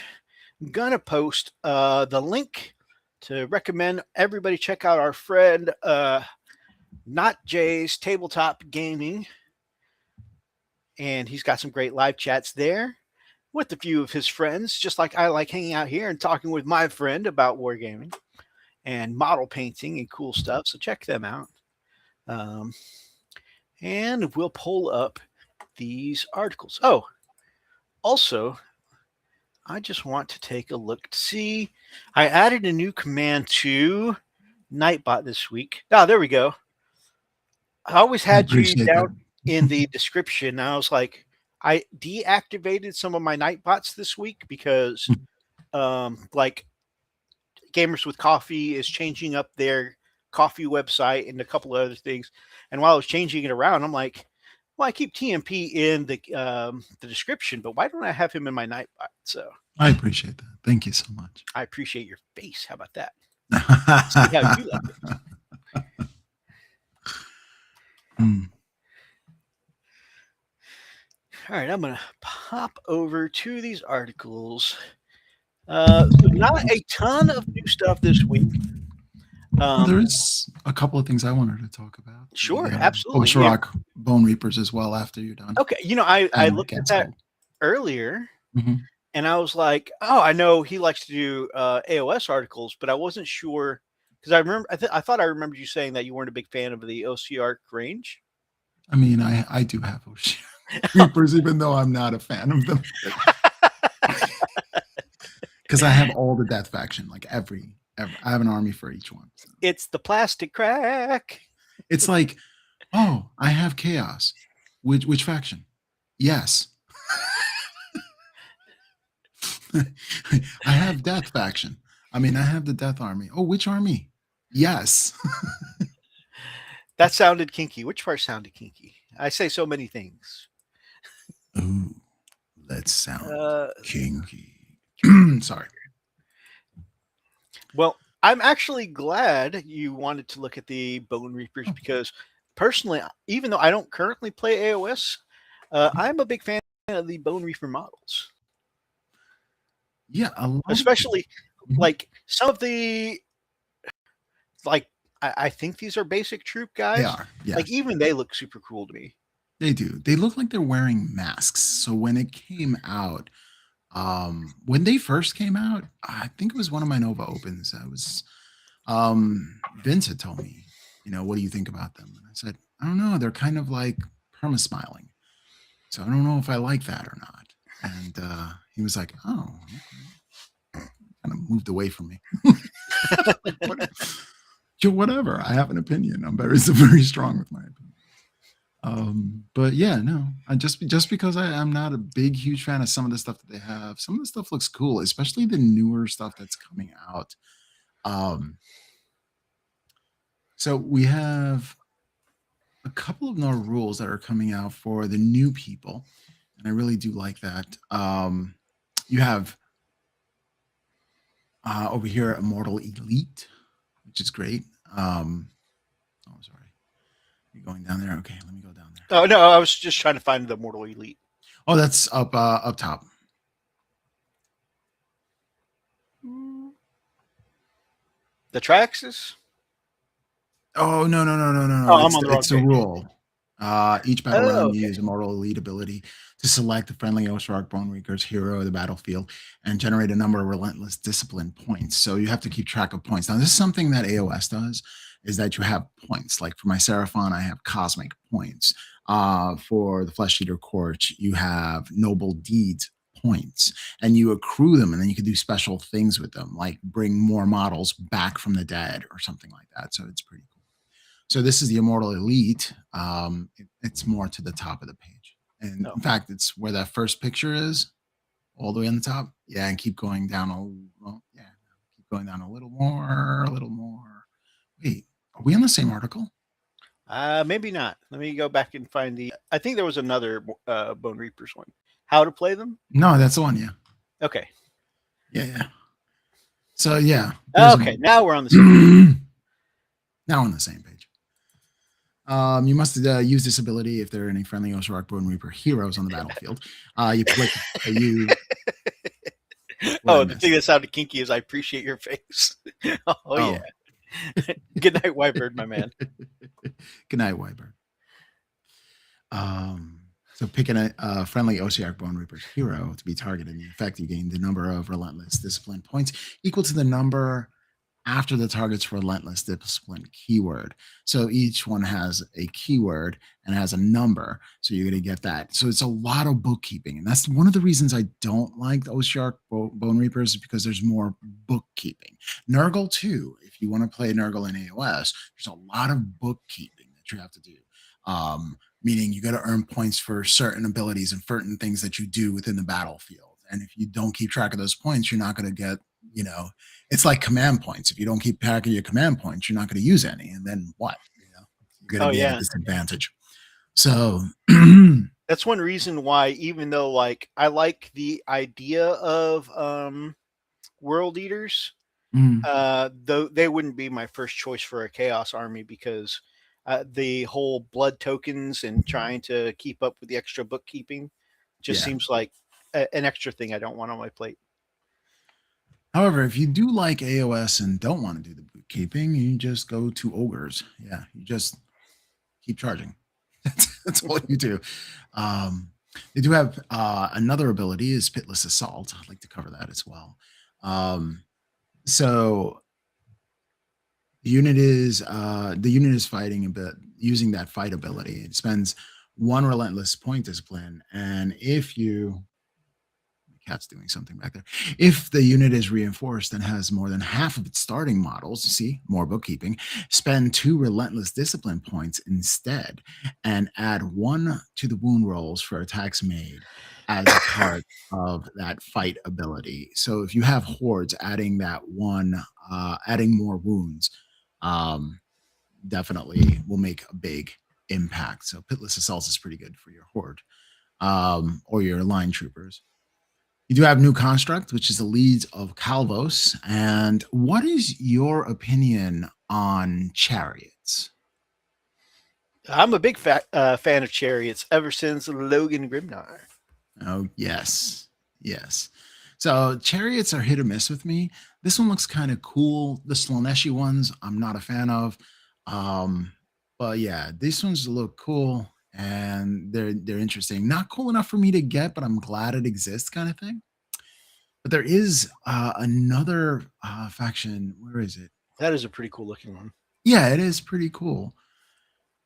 gonna post the link to recommend everybody check out our friend Not Jay's Tabletop Gaming, and he's got some great live chats there with a few of his friends, just like I like hanging out here and talking with my friend about wargaming and model painting and cool stuff. So check them out. And we'll pull up these articles. Oh, also, I just want to take a look to see. I added a new command to Nightbot this week. Oh, there we go. I always had you down in the description. I was like, I deactivated some of my Nightbots this week because, like, Gamers with Coffee is changing up their coffee website and a couple of other things. And while I was changing it around, I'm like, well, I keep TMP in the description, but why don't I have him in my Nightbot? So I appreciate that. Thank you so much. I appreciate your face. How about that? See how you like it. All right, I'm going to pop over to these articles. So not a ton of new stuff this week. Well, there Um, is a couple of things I wanted to talk about. sure, The absolutely. Yeah. Oshirok Bone Reapers as well after you're done. Okay. I And looked at gets that old. earlier, Mhm. and I was like, oh, I know he likes to do AOS articles, but I wasn't sure because I remember I thought I remembered you saying that you weren't a big fan of the OCR range. I mean, I do have Oshirok Reapers, even though I'm not a fan of them. Because I have all the Death faction, like every I have an army for each one. So. It's the plastic crack. It's like, oh, I have Chaos. Which faction? Yes. I have Death faction. I mean, I have the Death army. Oh, which army? Yes. That sounded kinky. Which part sounded kinky? I say so many things. Ooh, let's sound Uh, kinky. Sorry. well, I'm actually glad you wanted to look at the Bone Reapers Oh, because personally, even though I don't currently play AOS, I'm a big fan of the Bone Reaper models, yeah, a lot of people. especially Mhm. like some of the like. I think these are basic troop They guys. are. Yes, Like even they look super cool to me. they do. They look like they're wearing masks. So when it came out, when they first came out, I think it was one of my Nova opens. I was Vince had told me, what do you think about them? And I said, I don't know. They're kind of like perma smiling. So I don't know if I like that or not. And he was like, oh, okay. Kind of moved away from me. Like, whatever. I have an opinion. I'm very strong with my opinion. But yeah, no, I just because I'm not a big, huge fan of some of the stuff that they have. Some of the stuff looks cool, especially the newer stuff that's coming out. Um, so we have a couple of more rules that are coming out for the new people, and I really do like that. You have over here Immortal Elite, which is great. Oh, sorry, you're going down there. Okay, let me go down there. Oh no, I was just trying to find the Mortal Elite. Oh, that's up top. The Traxxas? Oh, no. Oh, I'm It's on the wrong it's a page. rule. Each battle Oh, round, you okay. use a mortal elite ability to select the friendly Oshirok Bone Reaper's hero of the battlefield and generate a number of relentless discipline points. So you have to keep track of points. Now, this is something that AOS does, is that you have points. Like for my Seraphon, I have cosmic points. For the Flesh Eater Court, you have noble deeds points, and you accrue them, and then you can do special things with them, like bring more models back from the dead or something like that. So it's pretty cool. So this is the Immortal Elite. It's more to the top of the page. And No. in fact, it's where that first picture is, all the way on the top. Yeah, and keep going down yeah, keep going down a little more, a little more. Wait, are we on the same article? Maybe not. Let me go back and find the. I think there was another Bone Reapers one. How to play them? No, that's the one. Yeah, Okay. yeah. So yeah, there's a Okay. Now we're on the same page. now on the same page. You must use this ability if there are any friendly Oshirok Bone Reaper heroes on the battlefield. You click you. What I Oh, the thing missed. that sounded kinky is I appreciate your face. Oh yeah. Oh, Good night, Whitebird, my man. good night, Wyber. So picking a friendly OCR Bone Reaper's hero to be targeted. In effect, you gain the number of relentless discipline points equal to the number after the target's relentless discipline keyword. So each one has a keyword and has a number. So you're going to get that. So it's a lot of bookkeeping. And that's one of the reasons I don't like the OCR Bone Reapers, is because there's more bookkeeping. Nurgle, too. If you want to play Nurgle in AOS, there's a lot of bookkeeping that you have to do. Meaning you got to earn points for certain abilities and certain things that you do within the battlefield. And if you don't keep track of those points, you're not going to get, it's like command points. If you don't keep track of your command points, you're not going to use any. And then what? You're Oh going to be at a yeah. disadvantage. So, That's one reason why, even though like I like the idea of world eaters, mm, though they wouldn't be my first choice for a chaos army because the whole blood tokens and trying to keep up with the extra bookkeeping just yeah. seems like an extra thing I don't want on my plate. However, if you do like AOS and don't want to do the bookkeeping, you just go to ogres. Yeah, you just keep charging. That's all you do. Um, they do have another ability is Pitless Assault. I'd like to cover that as well. So the unit is fighting a bit using that fight ability. It spends one relentless point discipline, and if you cat's doing something back there. If the unit is reinforced and has more than half of its starting models, see, more bookkeeping, spend 2 relentless discipline points instead and add 1 to the wound rolls for attacks made as a part of that fight ability. So if you have hordes, adding that 1, adding more wounds, um, definitely will make a big impact. So Pitless Assault is pretty good for your horde or your line troopers. You do have New Construct, which is the leads of Calvos. And what is your opinion on chariots? I'm a big fan of chariots ever since Logan Grimnar. Oh, yes. Yes. So chariots are hit or miss with me. This one looks kind of cool. The Slaneshi ones, I'm not a fan of. But yeah, these ones look cool and they're interesting. Not cool enough for me to get, but I'm glad it exists, kind of thing. But there is another faction. Where is it? That is a pretty cool looking one. Yeah, it is pretty cool.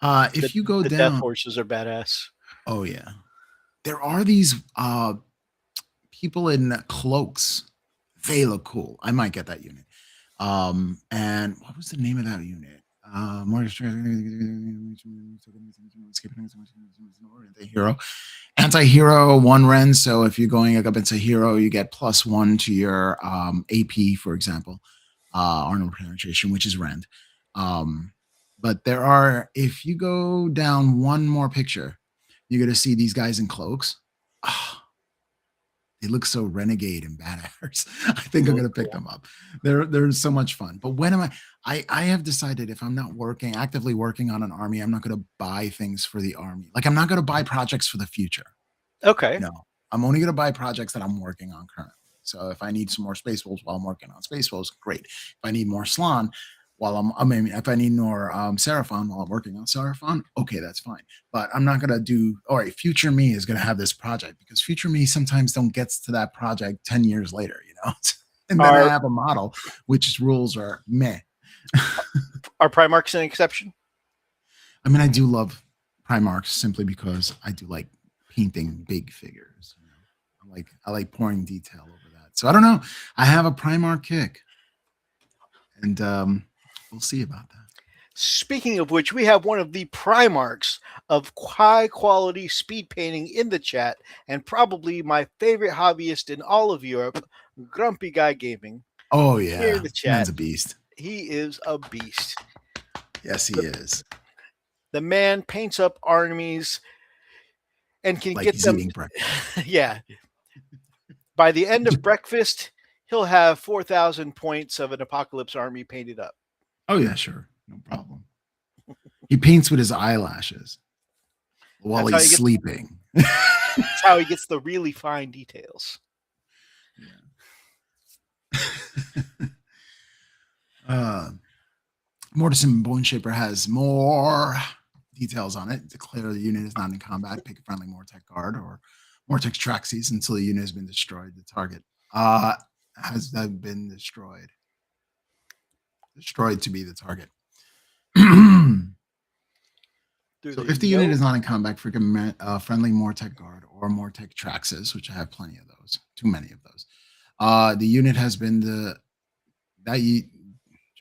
If you go the death down, horses are badass. oh yeah, there are these people in cloaks. They look cool. I might get that unit. And what was the name of that unit? Hero. Anti-hero 1 Ren. So if you're going up into hero, you get +1 to your AP, for example, Arnold penetration, which is Rend. But there are, if you go down one more picture, you're going to see these guys in cloaks. Oh, they look so renegade and badass. I think I'm going to pick them up. They're so much fun. But when am I have decided if I'm not actively working on an army, I'm not going to buy things for the army. Like I'm not going to buy projects for the future. Okay. No, I'm only going to buy projects that I'm working on currently. So if I need some more Space Wolves while I'm working on Space Wolves, great. If I need more Slan if I need more Seraphon while I'm working on Seraphon, okay, that's fine. But I'm not going to do, all right, future me is going to have this project because future me sometimes don't get to that project 10 years later, you know? And then I have a model which rules are meh. Are Primarchs an exception? I mean, I do love Primarchs simply because I do like painting big figures. You know? I like pouring detail over that. So I don't know. I have a Primarch kick. And we'll see about that. Speaking of which, we have one of the Primarchs of high quality speed painting in the chat, and probably my favorite hobbyist in all of Europe, Grumpy Guy Gaming. Oh yeah, here in the chat. Man's a beast. He is a beast. Yes, he is. The man paints up armies and can like get he's them. Eating breakfast. Yeah. By the end of breakfast, he'll have 4,000 points of an apocalypse army painted up. Oh yeah, sure, no problem. He paints with his eyelashes while he's sleeping. That's how he gets the really fine details. Yeah. Mortison Bone Shaper has more details on it. Declare the unit is not in combat. Pick a friendly Mortec guard or Mortex Traxxas until the unit has been destroyed. The target has been destroyed. Destroyed to be the target. So if the unit is not in combat, for friendly Mortec guard or Mortec Traxxas, which I have plenty of those, too many of those. The unit has been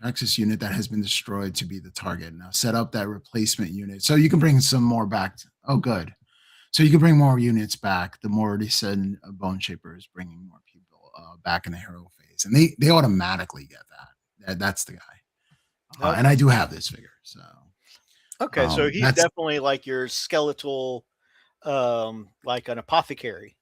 Traxxas unit that has been destroyed to be the target. Now set up that replacement unit. So you can bring some more back. Oh, good. So you can bring more units back. The Mortison Bone Shaper is bringing more people back in the hero phase. And they automatically get that. That's the guy. And I do have this figure. So okay, so he's definitely like your skeletal, like an apothecary.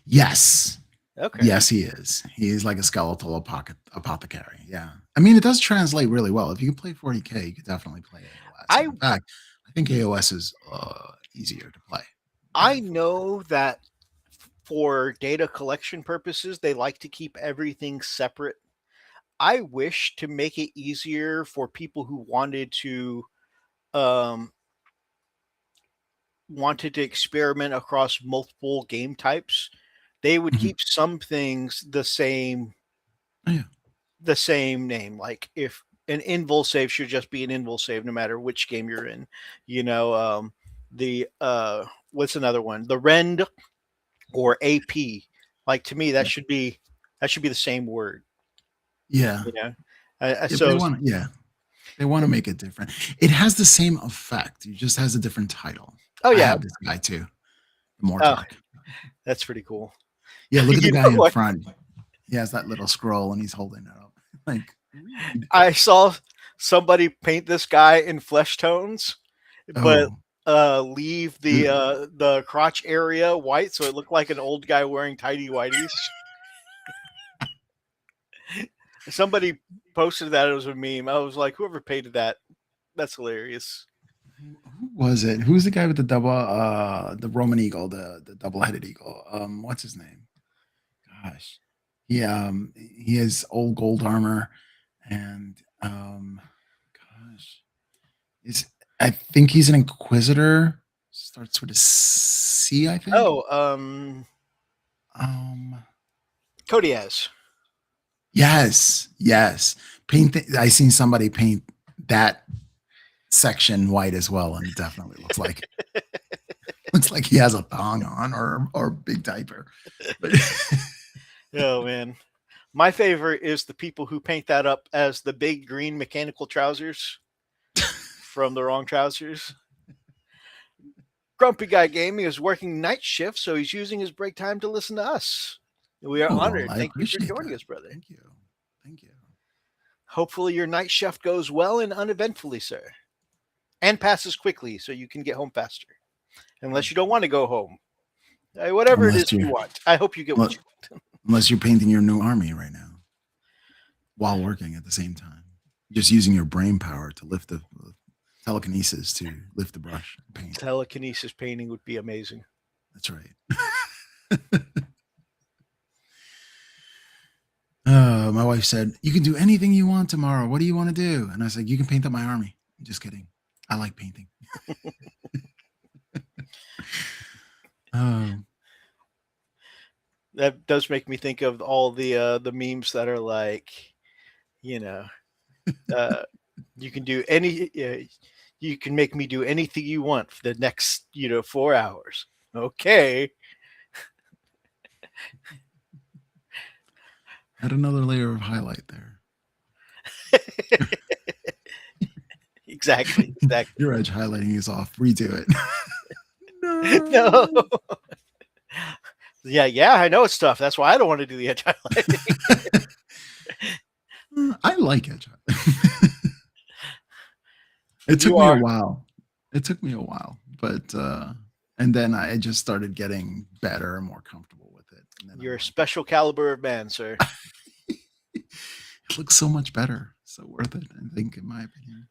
Yes. Okay. Yes, he is. He is like a skeletal apothecary. Yeah. I mean, it does translate really well. If you can play 40K, you could definitely play AOS. In fact, I think AOS is easier to play. I know that for data collection purposes, they like to keep everything separate. I wish to make it easier for people who um, wanted to experiment across multiple game types. They would Mhm. keep some things Oh, yeah. the same name. Like if an invul save should just be an invul save, no matter which game you're in. You know, the what's another one? The rend or AP. Like to me, Yeah. that should be the same word. Yeah. You know, Yeah, they so want to. Yeah, they want to make it different. It has the same effect. It just has a different title. oh I yeah, have this guy too, oh, Mortark. that's pretty cool. Yeah, look at the You guy know in what? front. He has that little scroll and he's holding it up. Like, read. I saw somebody paint this guy in flesh tones, but Oh, leave dude. the crotch area white, so it looked like an old guy wearing tidy whities. Somebody posted that it was a meme. I was like, whoever painted that, that's hilarious. Who was it? Who's the guy with the the Roman eagle, the double-headed eagle? What's his name? Gosh. He has old gold armor and gosh. Is I think he's an inquisitor. Starts with a C, I think. Oh, Um Kodiaz. yes, yes. I seen somebody paint that section white as well, and it definitely looks like he has a thong on or a big diaper. But Oh man, my favorite is the people who paint that up as the big green mechanical trousers from the wrong trousers. Grumpy Guy Gaming is working night shift, so he's using his break time to listen to us. We are oh, well, honored. I Thank you for appreciate joining that. us, brother. Thank you. Thank you. Hopefully, your night shift goes well and uneventfully, sir, and passes quickly so you can get home faster. Unless you don't want to go home. Whatever it is Unless you're you want. I hope you get what you want. unless you're painting your new army right now while working at the same time. Just using your brain power to lift the telekinesis to lift the brush and paint. Telekinesis painting would be amazing. That's right. My wife said, "You can do anything you want tomorrow. What do you want to do?" And I said, "You can paint up my army." I'm just kidding. I like painting. Um, That does make me think of all the memes that are like, you know, uh, you can do you can make me do anything you want for the next 4 hours. Okay. add another layer of highlight there. Exactly. Your edge highlighting is off. Redo it. No. No. Yeah, I know it's tough. That's why I don't want to do the edge highlighting. I like edge highlighting. It took You me a are while. It took me a while, but and then I just started getting better and more comfortable with it. And then I'm you're a like, special caliber of man, sir. it looks so much better. So worth it, I think, in my opinion.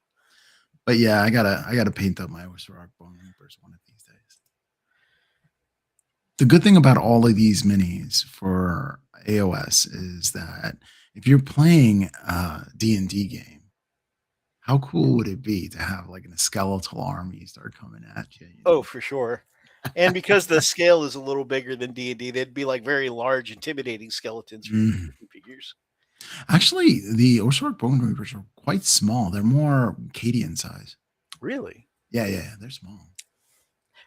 But yeah, I gotta paint up my Rock Bone Reapers one of these days. The good thing about all of these minis for AOS is that if you're playing a D&D game, how cool would it be to have like a skeletal army start coming at you? Oh, for sure. And because the scale is a little bigger than D&D, they'd be like very large, intimidating skeletons for Mhm. figures. Actually, the Orsorok Bone Reapers are quite small. They're more Cadian size. Really? Yeah, they're small.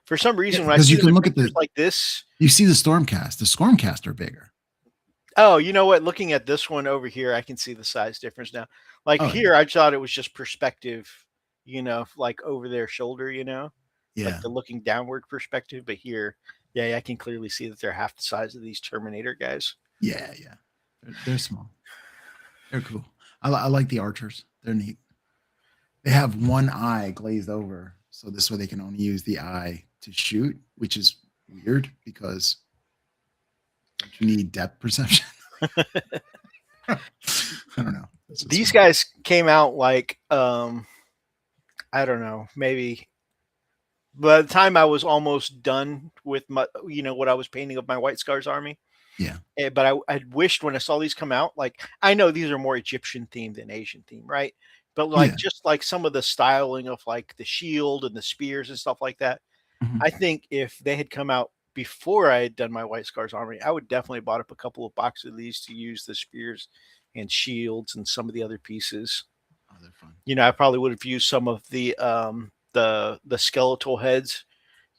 For some Yeah, reason, when I because see you them can in look at pictures like this, you see the Stormcast. The Stormcast are bigger. oh, you know what? Looking at this one over here, I can see the size difference now. Like Oh here, I thought it was just perspective, like over their shoulder, like yeah, the looking downward perspective. But here, yeah, I can clearly see that they're half the size of these Terminator guys. yeah. They're small. They're cool. I like the archers. They're neat. They have one eye glazed over, so this way they can only use the eye to shoot, which is weird because don't you need depth perception? I don't know. These guys came out like I don't know, maybe by the time I was almost done with my, what I was painting of my White Scars army. Yeah. But I wished when I saw these come out, like I know these are more Egyptian themed than Asian themed, right? But like Yeah. just like some of the styling of like the shield and the spears and stuff like that, Mhm. I think if they had come out before I had done my White Scars army, I would definitely bought up a couple of boxes of these to use the spears and shields and some of the other pieces. Oh, they're fun. I probably would have used some of the skeletal heads,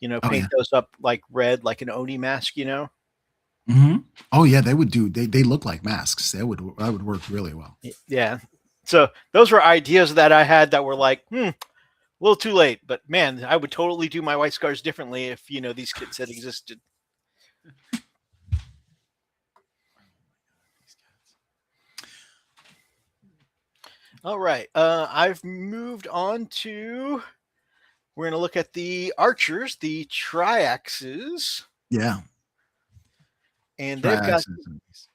Oh yeah. paint those up like red, like an Oni mask. Oh yeah, they would do. They look like masks. That would work really well. Yeah. So those were ideas that I had that were like, a little too late. But man, I would totally do my White Scars differently if these kits had existed. All right. I've moved on to. We're going to look at the archers, the triaxes, Yeah, and they've got triaxes and these.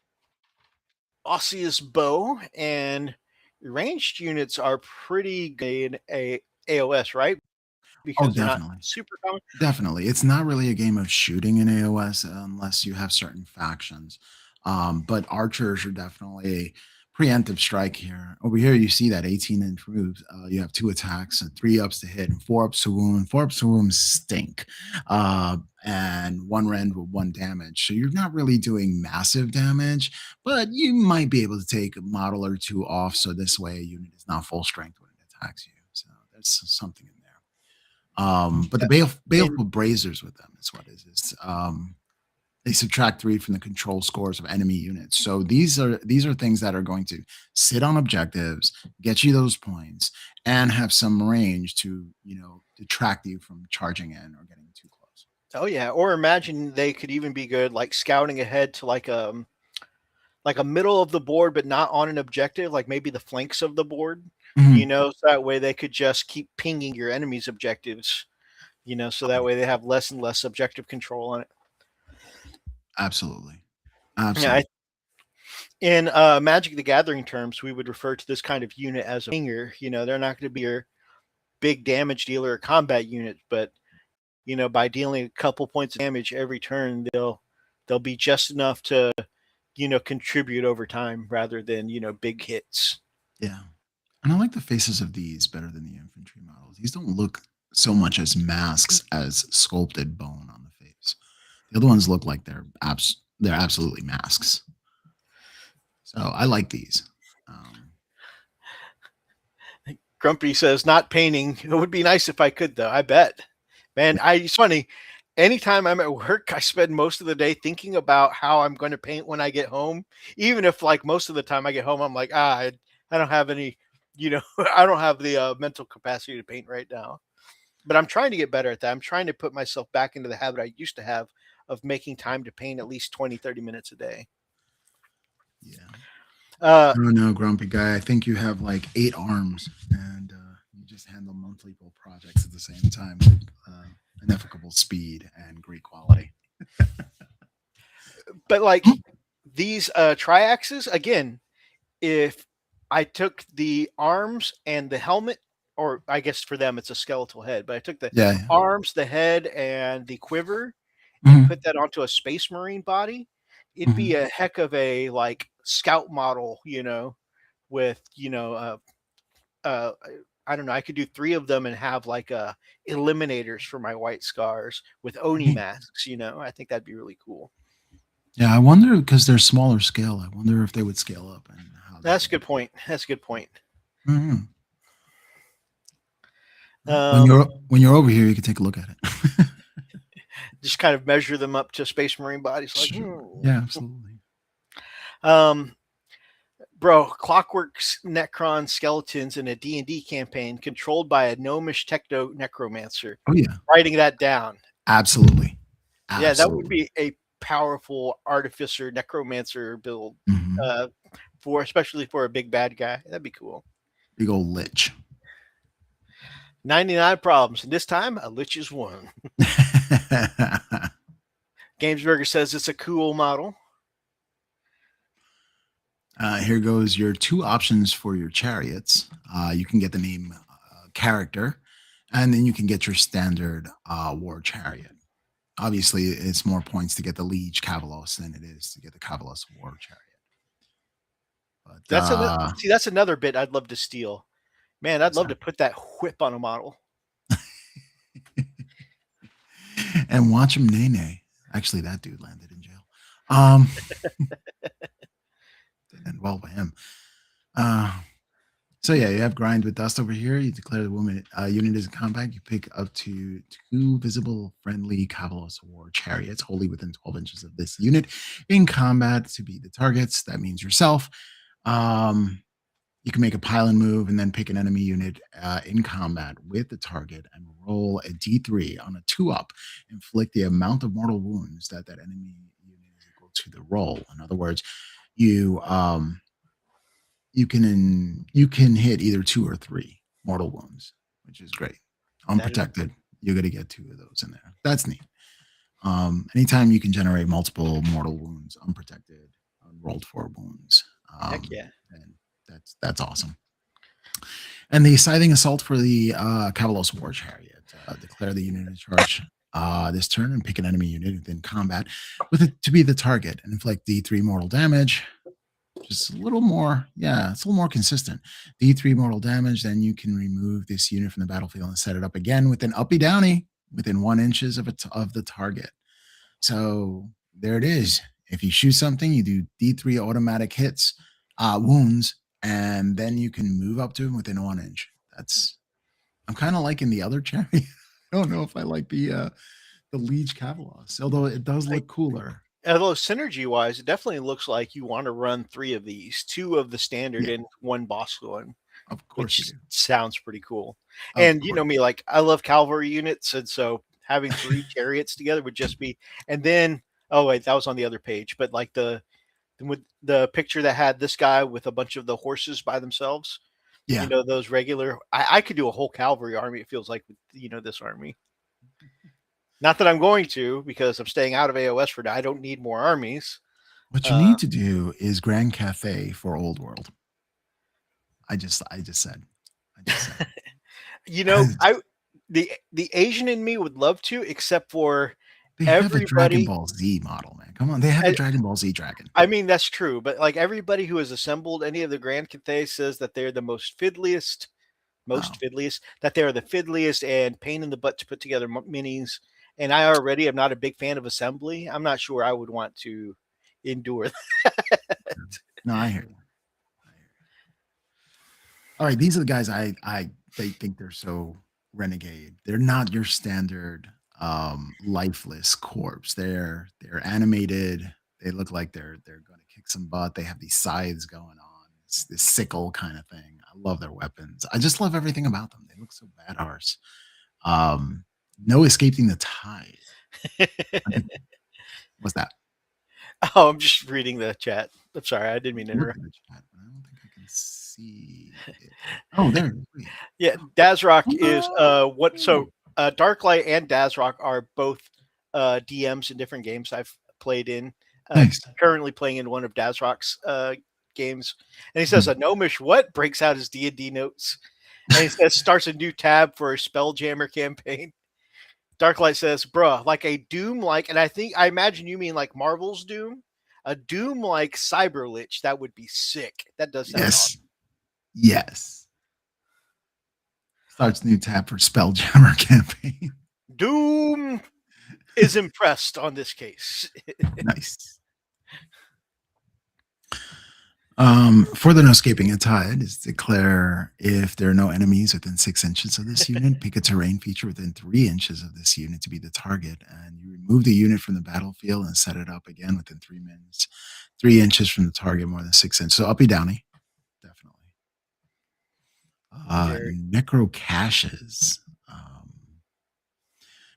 osseous bow, and ranged units are pretty good in AOS, right? Oh, Because they're not definitely. super common. Definitely. It's not really a game of shooting in AOS unless you have certain factions. But archers are definitely a preemptive strike here. Over here, you see that 18-inch moves. You have 2 attacks and 3 ups to hit and 4 ups to wound. 4 ups to wound stink. And 1 rend with 1 damage. So you're not really doing massive damage, but you might be able to take a model or 2 off. So this way, a unit is not full strength when it attacks you. So there's something in there. But the And baleful braziers with them is what it is. They subtract 3 from the control scores of enemy units. So these are things that are going to sit on objectives, get you those points, and have some range to detract you from charging in or getting too close. oh yeah, or imagine they could even be good like scouting ahead to like a middle of the board, but not on an objective, like maybe the flanks of the board. Mhm. So that way they could just keep pinging your enemy's objectives. So that way they have less and less objective control on it. Absolutely, Yeah, absolutely. in Magic the Gathering terms, we would refer to this kind of unit as a pinger. They're not going to be your big damage dealer or combat unit, but by dealing a couple points of damage every turn, they'll be just enough to contribute over time rather than big hits. Yeah, and I like the faces of these better than the infantry models. These don't look so much as masks as sculpted bone on the face. The other ones look like they're absolutely masks. So I like these. Um, Grumpy says, "Not painting. It would be nice if I could, though. I bet, man. It's funny. Anytime I'm at work, I spend most of the day thinking about how I'm going to paint when I get home. Even if, like, most of the time I get home, I'm like, I don't have any, I don't have the mental capacity to paint right now. But I'm trying to get better at that. I'm trying to put myself back into the habit I used to have of making time to paint at least 20, 30 minutes a day. yeah. Uh, I don't know, grumpy guy. I think you have like 8 arms, and you just handle multiple projects at the same time with ineffable speed and great quality. but like these triaxes, again, if I took the arms and the helmet, or I guess for them it's a skeletal head, but I took the Yeah. Yeah. arms, the head, and the quiver and Mhm. put that onto a space marine body, it'd be Mhm. a heck of a like scout model, with uh, I don't know. I could do 3 of them and have like eliminators for my White Scars with Oni Mhm. masks. I think that'd be really cool. Yeah, I wonder because they're smaller scale. I wonder if they would scale up and how they That's a would. good point. That's a good point. Mhm. Well, when Um, you're over here, you can take a look at it. just kind of measure them up to Space Marine bodies, like, Sure. Yeah, absolutely. um, bro, Clockwork's Necron skeletons in a D&D campaign controlled by a gnomish techno necromancer. Oh yeah, Writing that down. absolutely, Yeah, that would absolutely. be a powerful artificer necromancer build, Mhm. uh, for especially for a big bad guy. That'd be cool. Big old lich. 99 problems, and this time a lich is one. Gamesburger says it's a cool model. Here goes your 2 options for your chariots. You can get the name character, And then you can get your standard war chariot. Obviously, it's more points to get the Liege Cavalos than it is to get the Cavalos war chariot. But that's another bit I'd love to steal. Man, I'd what's love that? to put that whip on a model. And watch him nay nay. Actually, that dude landed in jail. Um, didn't end well by him. So yeah, you have grind with dust over here. You declare the woman unit is in combat. You pick up to 2 visible friendly Cavalos war chariots wholly within 12 inches of this unit in combat to be the targets. That means yourself. You can make a pile-in move and then pick an enemy unit in combat with the target and roll a d3 on a 2-up. Inflict the amount of mortal wounds that enemy unit is equal to the roll. In other words, you can hit either 2 or 3 mortal wounds, which is great. Unprotected, you're going to get 2 of those in there. That's neat. Anytime you can generate multiple mortal wounds, unprotected, rolled 4 wounds. Heck yeah. And that's awesome. And the scything assault for the Cavalos war chariot. Declare the unit in charge this turn and pick an enemy unit within combat with it to be the target and inflict d3 mortal damage. Just a little more, yeah, it's a little more consistent. D3 mortal damage, then you can remove this unit from the battlefield and set it up again with an uppy downy within 1 inches of the target. So there it is. If you shoot something, you do D3 automatic hits, wounds, and then you can move up to him within 1 inch. I'm kind of liking the other chariot. I don't know if I like the Liege Cavalos, although it does look cooler. Although synergy wise, it definitely looks like you want to run 3 of these, 2 of the standard and 1 boss one. Of course, which sounds pretty cool. Of And you course. know me, like I love cavalry units, and so having 3 chariots together would just be. And then, oh wait, that was on the other page, but like with the picture that had this guy with a bunch of the horses by themselves. Yeah. You know, those regular. I could do a whole cavalry army. It feels like, you know, this army. Not that I'm going to, because I'm staying out of AOS for now. I don't need more armies. What you need to do is Grand Cafe for Old World. I just said. You know, the Asian in me would love to, except for they have a Dragon Ball Z model, man. Come on, they have a Dragon Ball Z dragon. I mean, that's true, but like everybody who has assembled any of the Grand Cathay says that they're the most fiddliest, that they are the fiddliest and pain in the butt to put together minis. And I already am not a big fan of assembly. I'm not sure I would want to endure that. No, I hear you. All right, these are the guys they think they're so renegade. They're not your standard lifeless corpse. They're animated. They look like they're going to kick some butt. They have these scythes going on. It's this sickle kind of thing. I love their weapons. I just love everything about them. They look so badass. No escaping the tide. What's that? Oh, I'm just reading the chat. I'm sorry, I didn't mean to interrupt. I don't think I can see it. Oh, there. Yeah, Dazrock is what so Darklight and Dazrock are both DMs in different games I've played in. Nice. Currently playing in one of Dazrock's games. And he says a gnomish what breaks out his D&D notes. And he says starts a new tab for a Spelljammer campaign. Darklight says, bruh, like a Doom like, and I imagine you mean like Marvel's Doom, a Doom like Cyberlich. That would be sick. That does sound awesome. Yes. Starts new tab for Spelljammer campaign. Doom is impressed on this case. Nice. For the no escaping a tide is declare if there are no enemies within 6 inches of this unit, pick a terrain feature within 3 inches of this unit to be the target, and you remove the unit from the battlefield and set it up again within 3 minutes, 3 inches from the target, more than 6 inches. So uppy downy, definitely. Necro caches.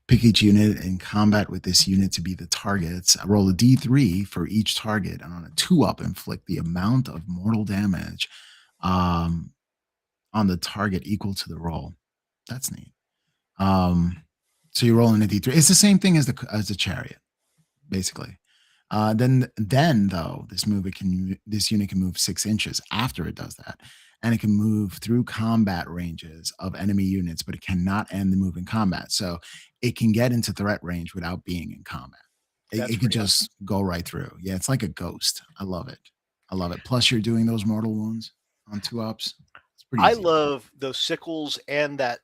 Pick each unit in combat with this unit to be the targets. Roll a d3 for each target, and on a 2-up, inflict the amount of mortal damage on the target equal to the roll. That's neat. So you roll in a d3. It's the same thing as the chariot, basically. Then though, this unit can move 6 inches after it does that, and it can move through combat ranges of enemy units, but it cannot end the move in combat. So it can get into threat range without being in combat. That's It could pretty awesome. just go right through. Yeah, it's like a ghost. I love it. I love it. Plus, you're doing those mortal wounds on 2 ups. It's pretty I easy to do. love those sickles and that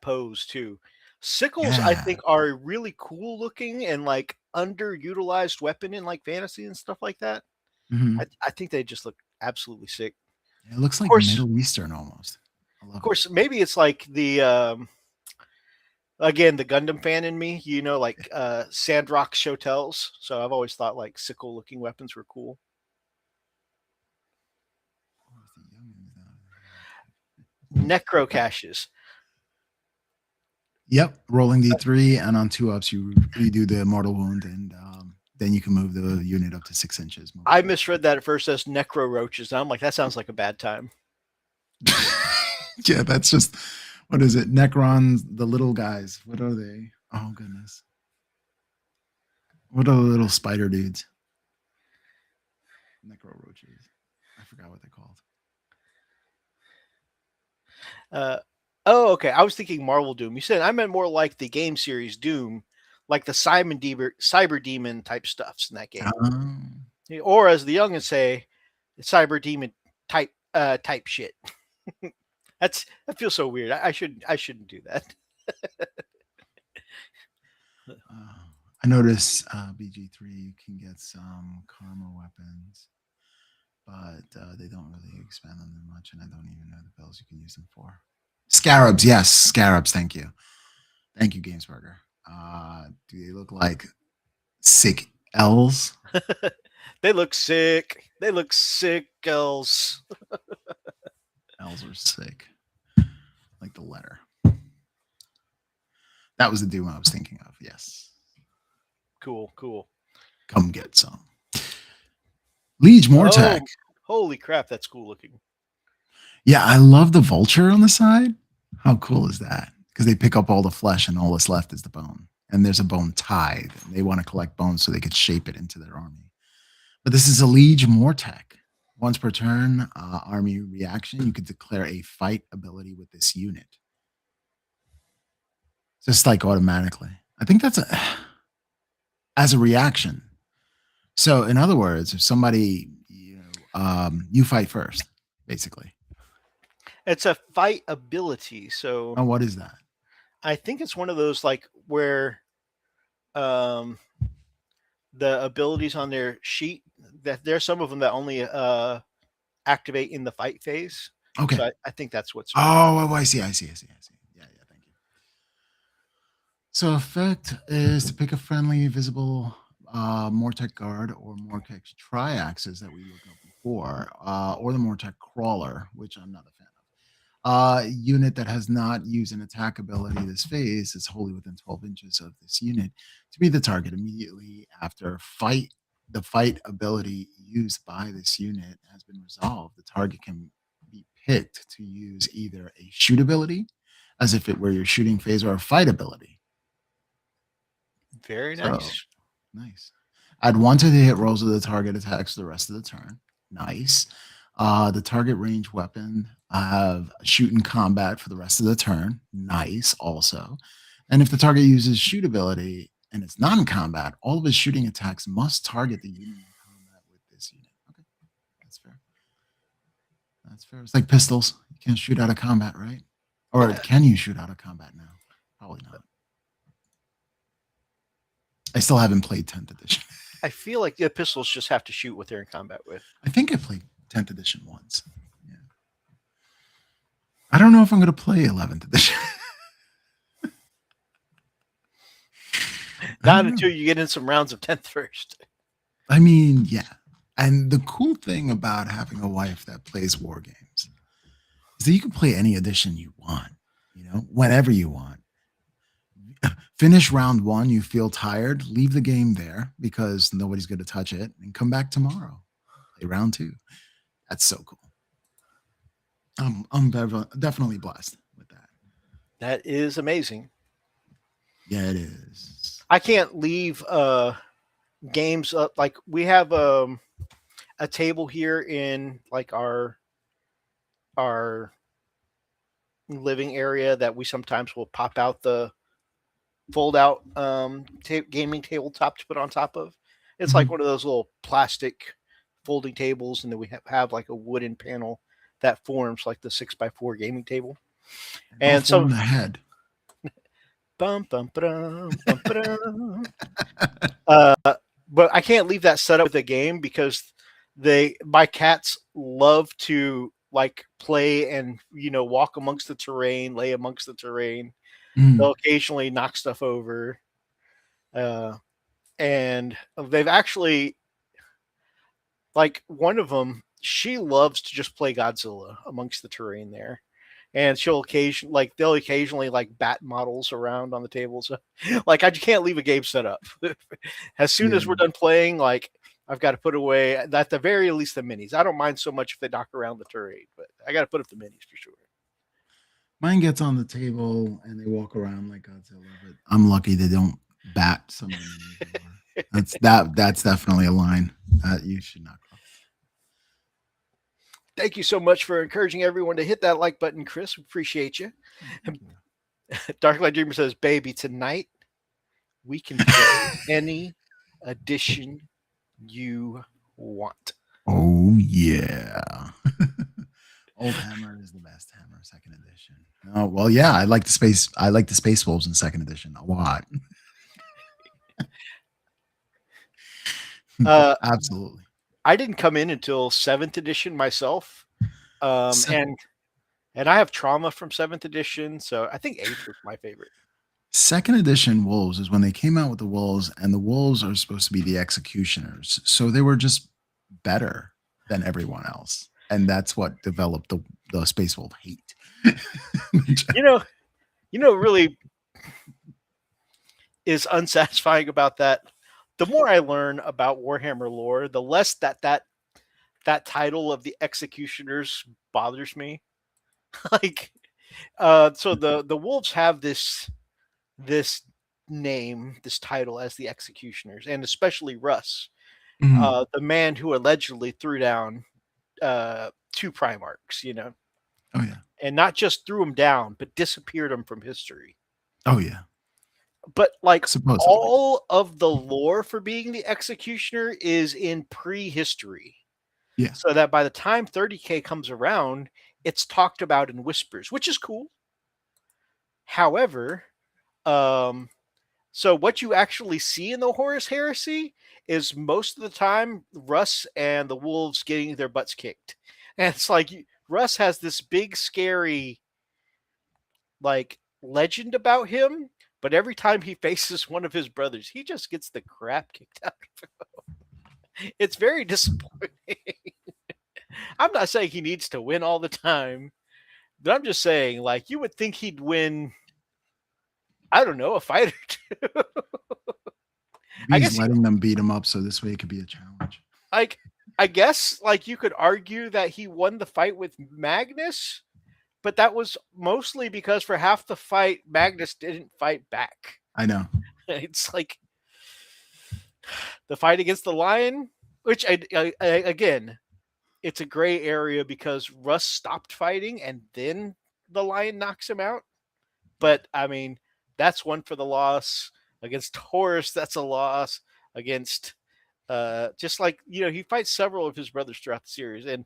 pose too. Sickles, I Yeah. think, are a really cool looking and like underutilized weapon in like fantasy and stuff like that. Mhm. I think they just look absolutely sick. It looks Of like course, Middle Eastern almost. I of love it. course, maybe it's like the again the Gundam fan in me, you know, like Sandrock Shotels. So I've always thought like sickle looking weapons were cool. Necro caches. Yep, rolling D3, and on 2 ups, you do the mortal wound, and then you can move the unit up to 6 inches. I misread that at first as necro roaches. And I'm like, that sounds like a bad time. Yeah, that's just what is it? Necrons, the little guys. What are they? Oh goodness, what are the little spider dudes? Necro roaches. I forgot what they're called. Uh, oh, okay. I was thinking Marvel Doom. You said I meant more like the game series Doom, like the Cyber Demon type stuffs in that game, Um, or as the youngins say, Cyber Demon type shit. That feels so weird. I shouldn't do that. I notice BG3 you can get some karma weapons, but they don't really expand on them much, and I don't even know the bells you can use them for. Scarabs, yes, scarabs. Thank you, Gamesburger. Do they look like sick L's? They look sick. They look sick, girls. L's are sick, like the letter. That was the Doom I was thinking of. Yes, Cool, cool. come get some. Liege Oh, Mortec. holy crap, that's cool looking. Yeah, I love the vulture on the side. How cool is that? Because they pick up all the flesh and all that's left is the bone. And there's a bone tithe. They want to collect bones so they could shape it into their army. But this is a Liege Mortec. Once per turn, army reaction, you could declare a fight ability with this unit. Just like automatically. I think that's as a reaction. So in other words, if somebody, you fight first, basically. It's a fight ability, so Oh, what is that? I think it's one of those like where um the abilities on their sheet that there's some of them that only activate in the fight phase. Okay. So I think that's what's Oh, I see. Yeah, thank you. So effect is to pick a friendly visible Mortec guard or Mortec triaxes that we looked up before, or the Mortec crawler, which I'm not a fan of. Unit that has not used an attack ability this phase is wholly within 12 inches of this unit to be the target immediately after fight. The fight ability used by this unit has been resolved. The target can be picked to use either a shoot ability, as if it were your shooting phase, or a fight ability. very So nice. nice. Add 1 to the hit rolls of the target attacks the rest of the turn. Nice. The target range weapon have shoot in combat for the rest of the turn. Nice, also. And if the target uses shoot ability and it's not in combat, all of his shooting attacks must target the unit in combat with this unit. Okay, that's fair. That's fair. It's like pistols. You can't shoot out of combat, right? Or Yeah, can you shoot out of combat now? Probably not. I still haven't played 10th edition. I feel like the pistols just have to shoot what they're in combat with. I think I played 10th edition once. Yeah. I don't know if I'm going to play 11th edition. Not until you get in some rounds of 10th first. I mean, yeah. And the cool thing about having a wife that plays war games is that you can play any edition you want, whenever you want. Finish round 1, you feel tired, leave the game there because nobody's going to touch it, and come back tomorrow. Play round 2. That's so cool. I'm definitely blessed with that. That is amazing. Yeah, it is. I can't leave games up. Like we have a table here in like our our living area that we sometimes will pop out the fold out gaming tabletop to put on top of. It's like Mhm. one of those little plastic folding tables, and then we have like a wooden panel that forms like the 6x4 gaming table. And all And four in so the head. bum bum bum bum. uh, but I can't leave that set up with a game because my cats love to like play and walk amongst the terrain, lay amongst the terrain. They'll Mm. occasionally knock stuff over. Uh, and they've actually, like, one of them, she loves to just play Godzilla amongst the terrain there, and they'll occasionally like bat models around on the tables. Like, I can't leave a game set up. As soon as Yeah. we're done playing, like, I've got to put away at the very least the minis. I don't mind so much if they knock around the terrain, but I got to put up the minis for sure. Mine gets on the table and they walk around like Godzilla, but I'm lucky they don't bat some of the minis over. That's definitely a line that you should not cross. Thank you so much for encouraging everyone to hit that like button, Chris. We appreciate you. Thank you. Darklight Dreamer says, "Baby, tonight we can play any edition you want." Oh yeah. Old Hammer is the best Hammer, second edition. Oh well, yeah, I like the Space Wolves in second edition a lot. Uh, Absolutely. I didn't come in until seventh edition myself, Se- and I have trauma from seventh edition, so I think eighth was my favorite. Second edition Wolves is when they came out with the Wolves, and the Wolves are supposed to be the executioners, so they were just better than everyone else, and that's what developed the Space Wolf hate. You know, really is unsatisfying about that. The more I learn about Warhammer lore, the less that title of the executioners bothers me. Like, so the wolves have this name, this title as the executioners, and especially Russ, Mhm. the man who allegedly threw down two Primarchs, Oh yeah. and not just threw them down, but disappeared them from history. Oh yeah. But like, Supposedly. all of the lore for being the executioner is in prehistory, Yeah. so that by the time 30K comes around, it's talked about in whispers, which is cool. However, um, so what you actually see in the Horus Heresy is most of the time Russ and the Wolves getting their butts kicked. And it's like Russ has this big scary like legend about him, but every time he faces one of his brothers, he just gets the crap kicked out of him. It's very disappointing. I'm not saying he needs to win all the time, but I'm just saying, like, you would think he'd win, I don't know, a fight or two. Maybe I he's guess letting them beat him up so this way it could be a challenge. like I guess like you could argue that he won the fight with Magnus, but that was mostly because for half the fight Magnus didn't fight back. I know. It's like the fight against the lion, which again, it's a gray area because Russ stopped fighting and then the lion knocks him out. But I mean, that's one for the loss. Against Horus, that's a loss. Against just like, he fights several of his brothers throughout the series, and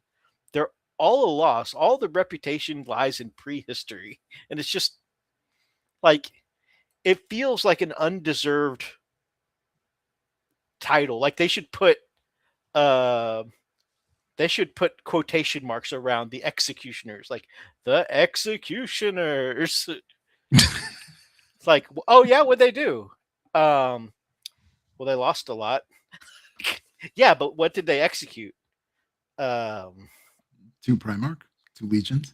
they're all a loss. All the reputation lies in prehistory. And it's just like, it feels like an undeserved title. Like uh they should put quotation marks around the executioners, like the executioners. It's like, oh yeah, what they do? Well, they lost a lot. Yeah, but what did they execute? Um, 2 Primarch, 2 Legions.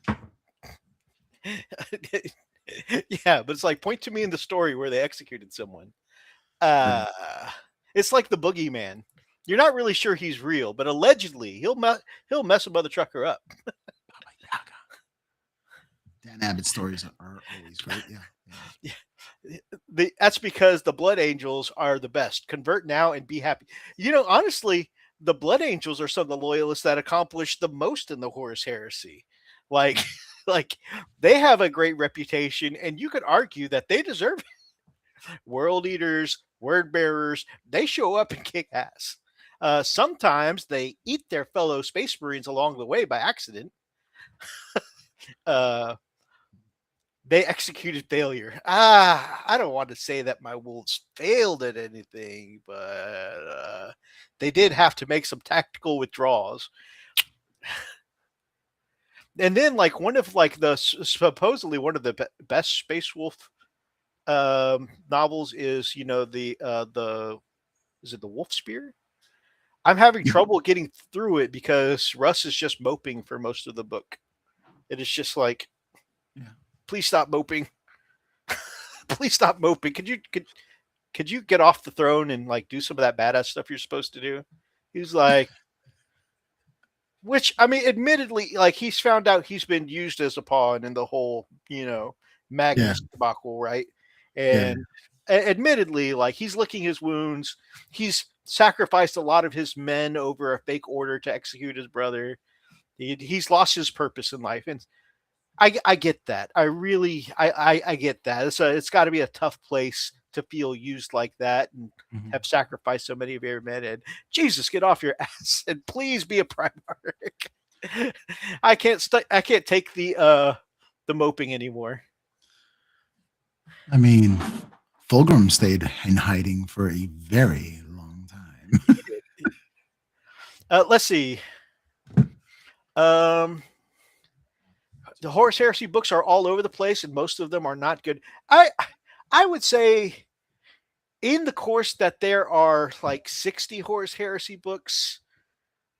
yeah, but it's like, point to me in the story where they executed someone. Right. Uh, it's like the boogeyman. You're not really sure he's real, but allegedly he'll mess a mother trucker up. Baba Yaga. Dan Abbott stories are always great. Yeah. Yeah. That's because the Blood Angels are the best. Convert now and be happy. Honestly, the Blood Angels are some of the loyalists that accomplished the most in the Horus Heresy. Like, like they have a great reputation, and you could argue that they deserve it. World eaters, word bearers, they show up and kick ass. Sometimes they eat their fellow space marines along the way by accident. Uh, they executed failure. I don't want to say that my wolves failed at anything, but they did have to make some tactical withdrawals. And then, like, one of like the supposedly one of the best Space Wolf novels is, the is it the Wolf Spear? I'm having trouble getting through it because Russ is just moping for most of the book. It is just like, please stop moping. Please stop moping. Could you get off the throne and like do some of that badass stuff you're supposed to do? He's like, which, I mean, admittedly, like, he's found out he's been used as a pawn in the whole, Magnus debacle, right? And admittedly, like, he's licking his wounds. He's sacrificed a lot of his men over a fake order to execute his brother. He's lost his purpose in life, and I get that. I get that. It's got to be a tough place to feel used like that and have sacrificed so many of your men. And Jesus, get off your ass and please be a Primarch. I can't take the moping anymore. I mean, Fulgrim stayed in hiding for a very long time. Let's see. The Horus Heresy books are all over the place, and most of them are not good. I would say, in the course that there are like 60 Horus Heresy books,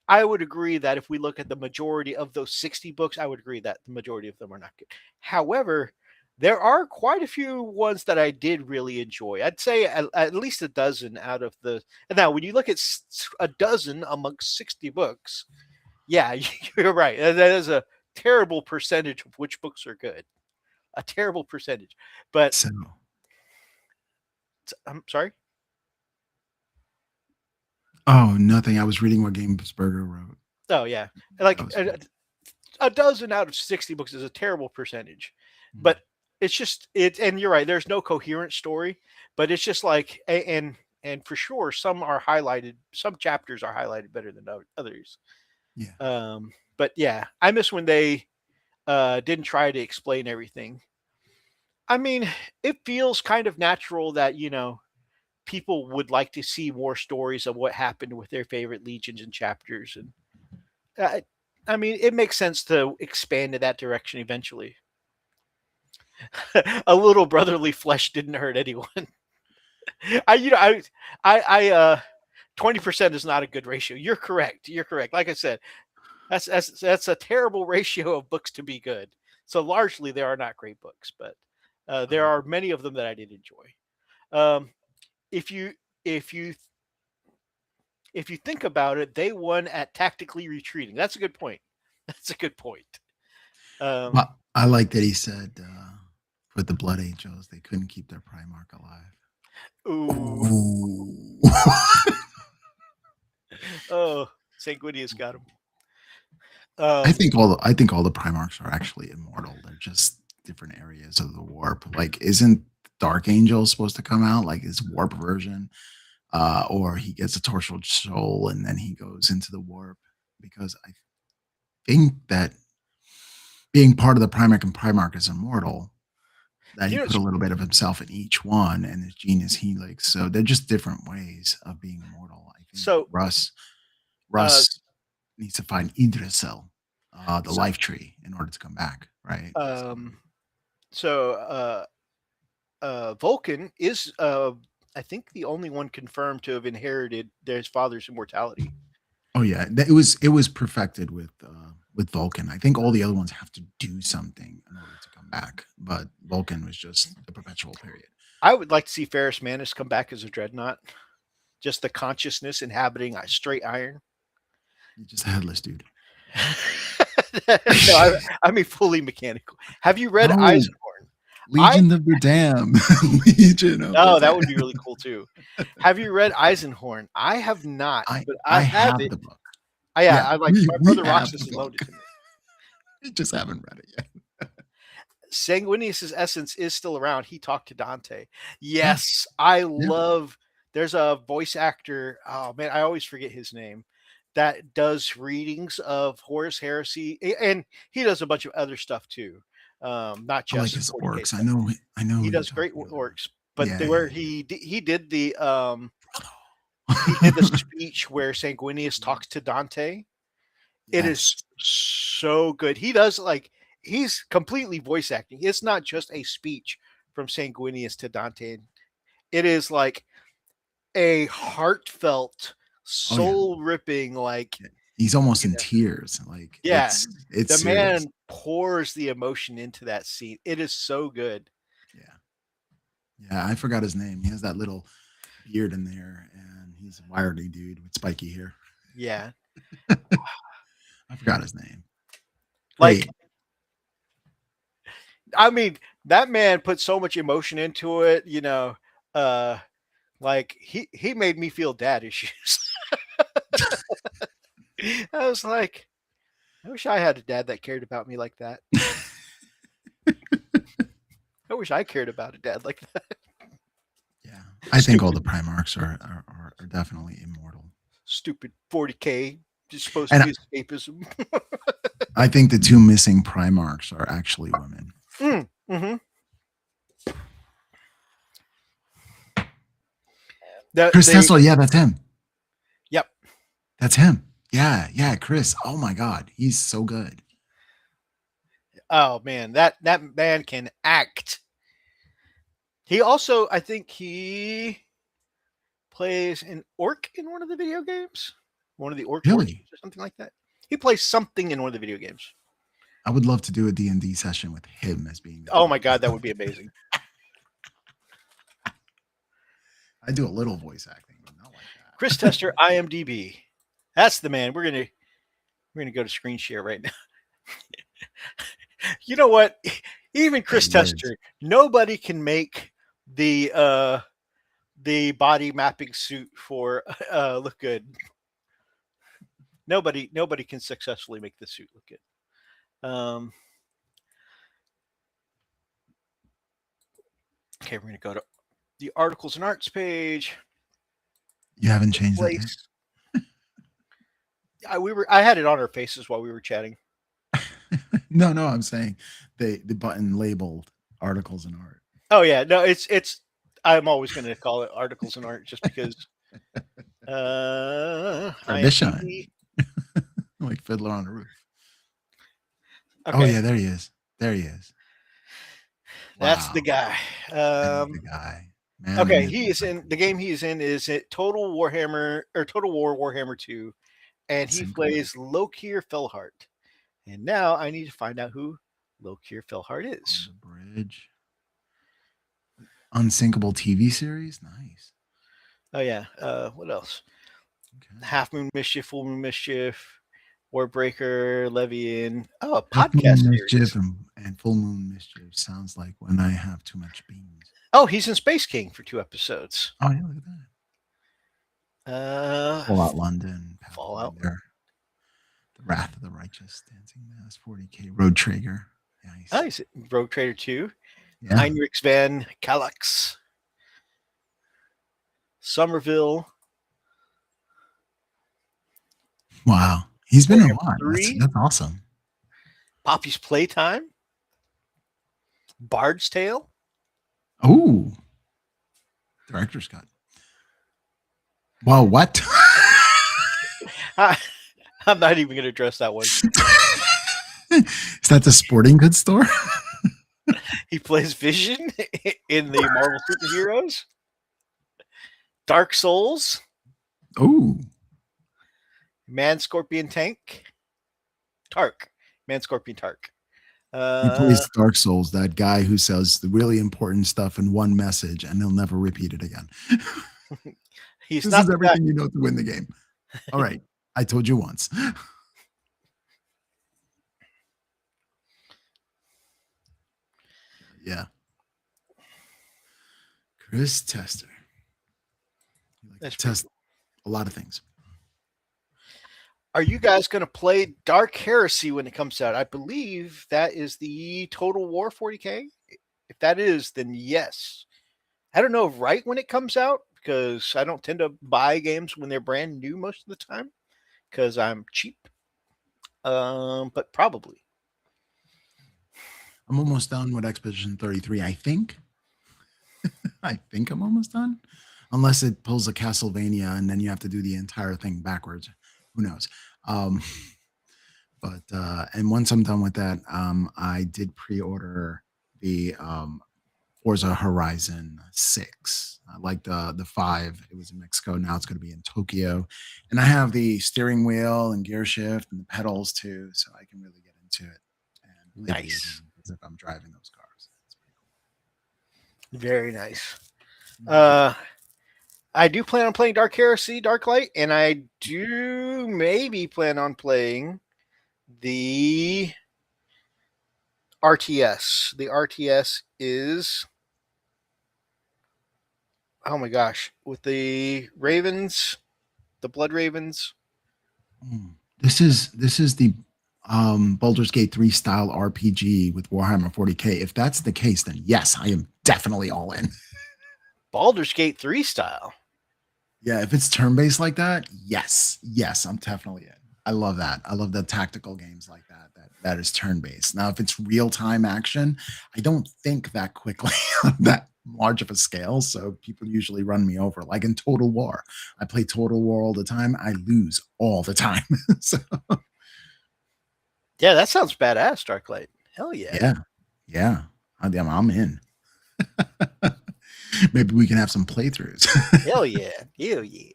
I would agree that if we look at the majority of those 60 books, I would agree that the majority of them are not good. However, there are quite a few ones that I did really enjoy. I'd say at least a dozen out of the. And now, when you look at a dozen amongst 60 books, yeah, you're right. That is a terrible percentage of which books are good. A terrible percentage. But I'm sorry. Oh, nothing. I was reading what Gamesburger wrote. Oh yeah, like a dozen out of 60 books is a terrible percentage. But it's just it, and you're right. There's no coherent story, but it's just like, and for sure, some are highlighted. Some chapters are highlighted better than others. Yeah. But yeah, I miss when they didn't try to explain everything. I mean, it feels kind of natural that, people would like to see more stories of what happened with their favorite legions and chapters. And I mean, it makes sense to expand in that direction eventually. A little brotherly flesh didn't hurt anyone. 20% is not a good ratio. You're correct. Like I said, that's a terrible ratio of books to be good. So largely there are not great books, but there are many of them that I did enjoy. If you think about it, they won at tactically retreating. That's a good point. Well, I like that he said with the Blood Angels, they couldn't keep their Primarch alive. Ooh. Oh, Sanguinius got him. I think all the Primarchs are actually immortal. They're just different areas of the warp. Like, isn't Dark Angel supposed to come out like his warp version? Or he gets a torsional soul and then he goes into the warp? Because I think that being part of the Primarch and Primarch is immortal, that he put a little bit of himself in each one and his genius helix. So they're just different ways of being immortal. I think so Russ needs to find Yggdrasil, the life tree, in order to come back, right? Vulcan is I think the only one confirmed to have inherited their father's immortality. Oh yeah, it was perfected with Vulcan. I think all the other ones have to do something in order to come back, but Vulcan was just the perpetual period. I would like to see Ferrus Manus come back as a dreadnought. Just the consciousness inhabiting straight iron. You're just a headless dude. No, I mean fully mechanical. Have you read Eisenhorn? Legion of the Damned. Legion of the that would be really cool too. Have you read Eisenhorn? I have not, but I have it. The book. I like my brother Roxas loaned it to me. Just haven't read it yet. Sanguinius's essence is still around. He talked to Dante. Yeah, Yes, I yeah. love. There's a voice actor. Oh man, I always forget his name. That does readings of Horus Heresy, and he does a bunch of other stuff too. Not I like just his 40k orcs. stuff. I know He who you're does great talking about. works, but Yeah, where yeah, he did the he did the yeah. speech where Sanguinius talks to Dante. It is Yes. so good. He does like he's completely voice acting. It's not just a speech from Sanguinius to Dante. It is like a heartfelt, Oh yeah. soul ripping, like Yeah. He's almost you in know, tears. Like yeah. it's The serious. man pours the emotion into that scene. It is so good. Yeah. Yeah, I forgot his name. He has that little beard in there, and he's a wirely dude with spiky hair. Yeah. I forgot his name. Like Great. I mean, that man put so much emotion into it, uh like he made me feel dad issues. I was like, I wish I had a dad that cared about me like that. I wish I cared about a dad like that. Yeah, I think all Stupid, the Primarchs are definitely immortal, stupid 40k just supposed to and be escapism. I think the two missing Primarchs are actually women. Mm-hmm. Chris The Tesla, yeah, that's him. yep. That's him. Yeah, yeah, Chris. Oh my God, he's so good. Oh man, that man can act. He also, I think he plays an orc in one of the video games, one of the orc forces Really, or something like that. He plays something in one of the video games. I would love to do a D&D session with him as being the Oh my DM. god, that would be amazing. I do a little voice acting, but not like Chris that. Tester, IMDb. That's the man. We're gonna go to screen share right now. You know what? Even Yeah, Chris he is. Tester, nobody can make the body mapping suit for look good. Nobody can successfully make the suit look good. Okay, we're gonna go to the articles and arts page. You haven't changed that yet? Place. I had it on our faces while we were chatting. No, no, I'm saying the button labeled articles and art. Oh yeah, no, it's. I'm always going to call it articles and art just because. Tradition. IMDb. Like Fiddler on the Roof. Oh Okay, yeah, there he is. There he is. that's the Wow. guy. That is Um, the guy. Man, the okay, myth, he the is in legend. the game. He's in is it Total Warhammer or Total War Warhammer 2, and he Unsinkable. plays Lokir Felhart. And now I need to find out who Lokir Felhart On is. the bridge. Unsinkable TV series. Nice. Oh yeah. What else? Okay. Half Moon Mischief, Full Moon Mischief, Warbreaker, Levian. Oh, a Half podcast Moon Mischief series. and Full Moon Mischief sounds like when I have too much beans. Oh, he's in Space King for 2 episodes. Oh yeah, look at that. Uh, Fallout London, Fallout. Pathfinder, The Wrath of the Righteous, Dancing Mass, 40k, Road Traeger. Oh, Nice. he's in Rogue Trader 2. Yeah. Heinrich Van Kallax. Somerville. Wow. He's been in a Warhammer lot. 3. That's awesome. Poppy's Playtime. Bard's Tale. Oh, director's cut. Wow, what? I, I'm not even going to address that one. Is that the sporting goods store? He plays Vision in the Marvel superheroes. Dark Souls. Oh, Man Scorpion Tank. Tark. Man Scorpion Tark. he Uh, plays Dark Souls, that guy who says the really important stuff in one message and he'll never repeat it again. he's This not is the guy. everything you know to win the game. All right. I told you once. Yeah. Chris Tester. You like to That's pretty test cool. a lot of things. Are you guys going to play Dark Heresy when it comes out? I believe that is the Total War 40K. If that is, then yes. I don't know right when it comes out because I don't tend to buy games when they're brand new most of the time because I'm cheap. But probably. I'm almost done with Expedition 33. I think. I think I'm almost done, unless it pulls a Castlevania and then you have to do the entire thing backwards. Who knows? Um, but and once I'm done with that, I did pre-order the Forza Horizon 6. I like the 5. It was in Mexico. Now it's going to be in Tokyo, and I have the steering wheel and gear shift and the pedals too, so I can really get into it and play video Nice. games as if I'm driving those cars. It's pretty Very nice. cool. I do plan on playing Dark Heresy, Dark Light, and I do maybe plan on playing the RTS. The RTS is, oh my gosh, with the Ravens, the Blood Ravens. This is the Baldur's Gate 3 style RPG with Warhammer 40K. If that's the case, then yes, I am definitely all in. Baldur's Gate 3 style. Yeah, if it's turn-based like that, yes, I'm definitely in. I love that. I love the tactical games like that. That is turn-based. Now, if it's real-time action, I don't think that quickly on that large of a scale. So people usually run me over. Like in Total War, I play Total War all the time. I lose all the time. So Yeah, that sounds badass, Darklight. Hell yeah. yeah, I'm in. Maybe we can have some playthroughs. Hell yeah. Hell yeah.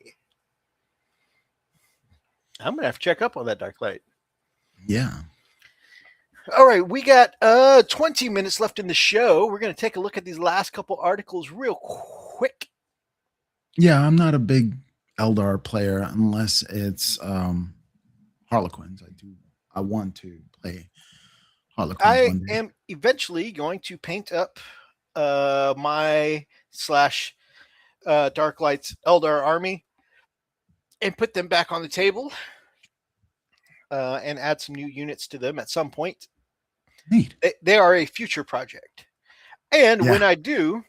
I'm gonna have to check up on that Darklight. Yeah. All right, we got 20 minutes left in the show. We're gonna take a look at these last couple articles real quick. Yeah, I'm not a big Eldar player unless it's Harlequins. I want to play Harlequins I one day. am eventually going to paint up my slash Darklight's Eldar army and put them back on the table and add some new units to them at some point. Neat. They are a future project. And Yeah. when I do,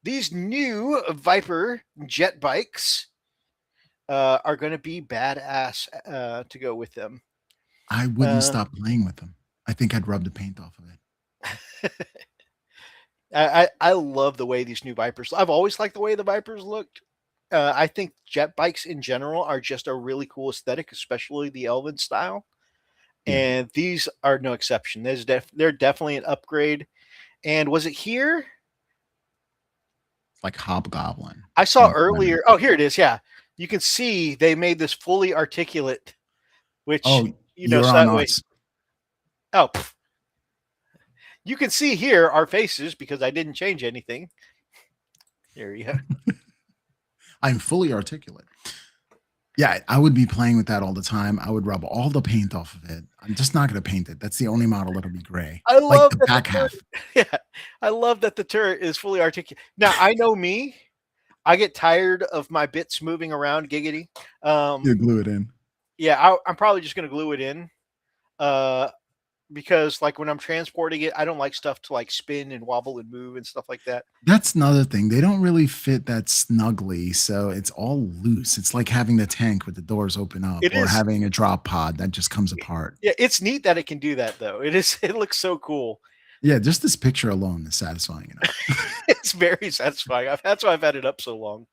these new Viper jet bikes are going to be badass to go with them. I wouldn't stop playing with them. I think I'd rub the paint off of it. I love the way these new Vipers. I've always liked the way the Vipers looked. I think jet bikes in general are just a really cool aesthetic, especially the Elven style. Yeah. And these are no exception. They're definitely an upgrade. And was it here? It's like Hobgoblin. I saw earlier. Oh, here it is. Yeah. You can see they made this fully articulate, which, you're so on that way. us. Oh, you can see here our faces because I didn't change anything. There you go. I'm fully articulate. Yeah, I would be playing with that all the time. I would rub all the paint off of it. I'm just not going to paint it. That's the only model that'll be gray. I love like the that back half. Yeah, I love that the turret is fully articulate. Now, I know me. I get tired of my bits moving around, giggity. You glue it in. Yeah, I'm probably just going to glue it in. Because like when I'm transporting it, I don't like stuff to like spin and wobble and move and stuff like that. That's another thing. They don't really fit that snugly, so it's all loose. It's like having the tank with the doors open up, or having a drop pod that just comes apart. Yeah, it's neat that it can do that though. It looks so cool. Yeah, just this picture alone is satisfying enough. It's very satisfying. That's why I've had it up so long.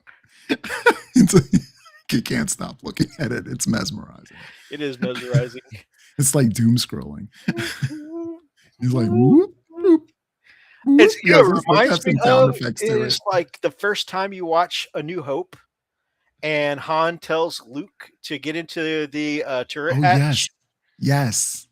You can't stop looking at it. It's mesmerizing. It is mesmerizing. It's like doom scrolling. He's like, whoop, whoop, whoop. It reminds me of is like the first time you watch A New Hope and Han tells Luke to get into the turret hatch. Yes.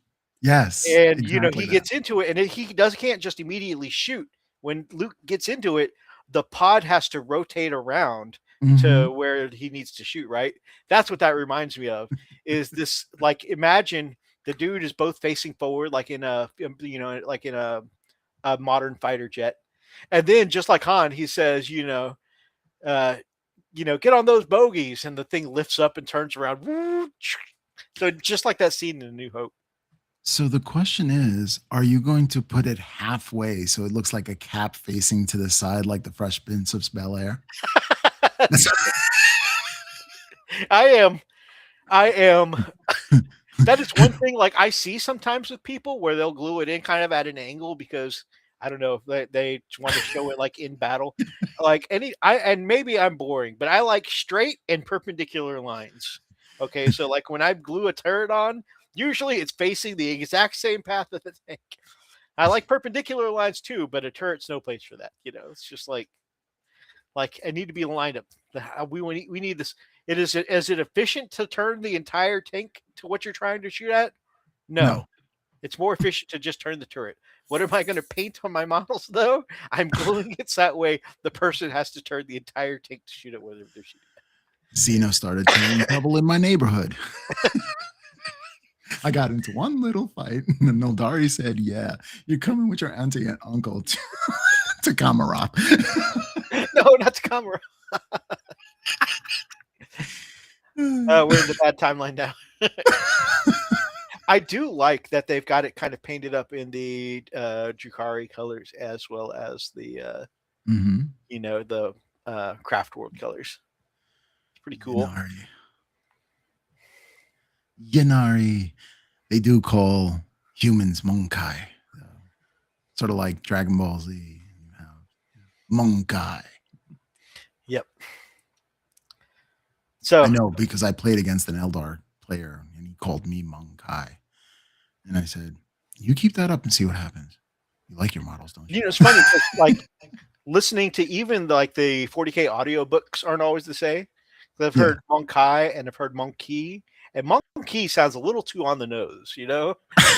And exactly he gets into it, and he can't just immediately shoot. When Luke gets into it, the pod has to rotate around to where he needs to shoot. Right. That's what that reminds me of. Is this like imagine the dude is both facing forward, like in a modern fighter jet, and then just like Han, he says, get on those bogeys, and the thing lifts up and turns around. So just like that scene in A New Hope. So the question is, are you going to put it halfway so it looks like a cap facing to the side like the Fresh Prince of Bel-Air? I am. I am. That is one thing. Like I see sometimes with people where they'll glue it in kind of at an angle because I don't know if they want to show it like in battle. Like and maybe I'm boring, but I like straight and perpendicular lines. Okay, so like when I glue a turret on, usually it's facing the exact same path of the tank. I like perpendicular lines too, but a turret's no place for that. It's just like I need to be lined up. We need this. Is it efficient to turn the entire tank to what you're trying to shoot at? No. No. It's more efficient to just turn the turret. What am I going to paint on my models though? I'm gluing it so that way the person has to turn the entire tank to shoot at whatever they're shooting. Zeno started tearing trouble in my neighborhood. I got into one little fight, and then Eldari said, "Yeah, you're coming with your auntie and uncle to Kamarov." No, not the camera. We're in the bad timeline now. I do like that they've got it kind of painted up in the Drukhari colors as well as the Mhm. the Craft World colors. It's pretty cool. Yanari. Yanari. They do call humans Monkai. Sort of like Dragon Ball Z. You have Monkai. Yep. So I know because I played against an Eldar player and he called me Monkai. And I said, "You keep that up and see what happens. You like your models, don't you?" it's funny because like listening to even like the 40K audio books aren't always the same. I've Yeah. heard Monkai and I've heard Monkey, and Monkey sounds a little too on the nose.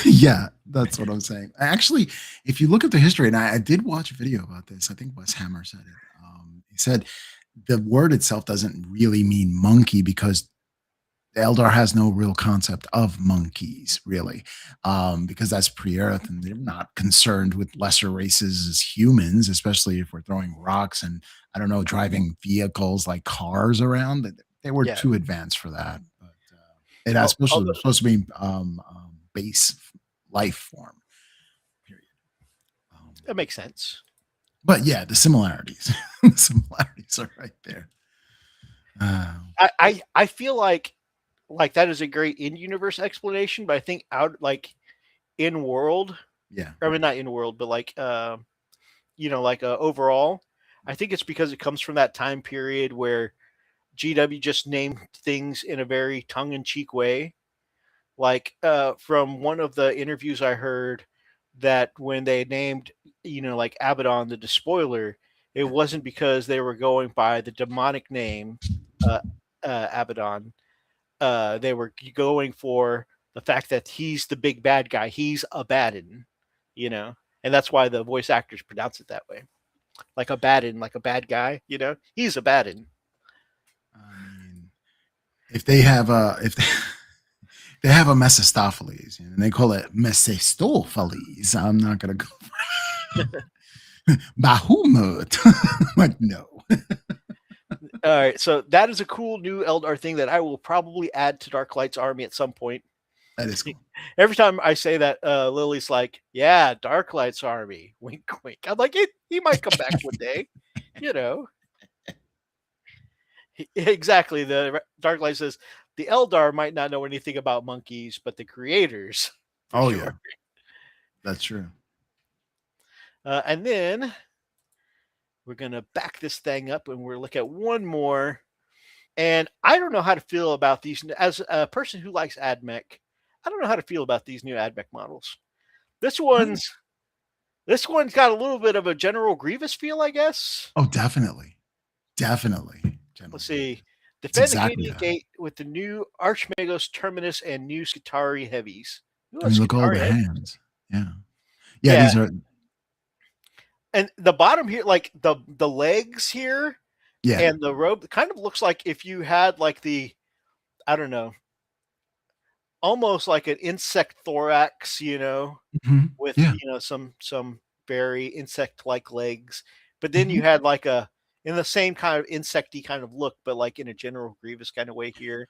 Yeah, that's what I'm saying. Actually, if you look at the history, and I did watch a video about this, I think Wes Hammer said it. He said the word itself doesn't really mean monkey because Eldar has no real concept of monkeys, really, because that's pre-Earth, and they're not concerned with lesser races as humans, especially if we're throwing rocks and I don't know, driving vehicles like cars around. They were Yeah. too advanced for that. But it has supposed to be base life form. Period. That makes sense. But yeah, the similarities, the similarities are right there. I feel like that is a great in-universe explanation, but I think out like in world, Yeah. I mean not in world, but like overall, I think it's because it comes from that time period where GW just named things in a very tongue-in-cheek way. Like from one of the interviews I heard that when they named like Abaddon the Despoiler, it Yeah. wasn't because they were going by the demonic name uh, Abaddon. They were going for the fact that he's the big bad guy. He's Abaddon, and that's why the voice actors pronounce it that way, like Abaddon, like a bad guy. He's Abaddon. I mean, if they have a if they have a Mephistopheles and they call it Mephistopheles, I'm not gonna go Bahamut. Like no. All right, so that is a cool new Eldar thing that I will probably add to Darklight's army at some point. That is cool. Every time I say that, Lily's like, "Yeah, Darklight's army." Wink, wink. I'm like, he might come back one day, you know. Exactly. The Darklight says the Eldar might not know anything about monkeys, but the creators, for Oh sure. yeah, that's true. And then we're gonna back this thing up, and we're look at one more. And I don't know how to feel about these as a person who likes Admech. I don't know how to feel about these new Admech models. This one's got a little bit of a General Grievous feel, I guess. Oh, definitely, definitely. Let's see. It's Defend exactly the Acadian that. Gate with the new Archmagos Terminus and new Skitarii heavies. Ooh, I mean, look at all the Skitarii. hands. Yeah, yeah. Yeah, These are and the bottom here, like the legs here, yeah. and the robe, kind of looks like if you had like I don't know, almost like an insect thorax, Mhm. with Yeah. some very insect-like legs, but then you Mhm. had like in the same kind of insecty kind of look, but like in a General Grievous kind of way here.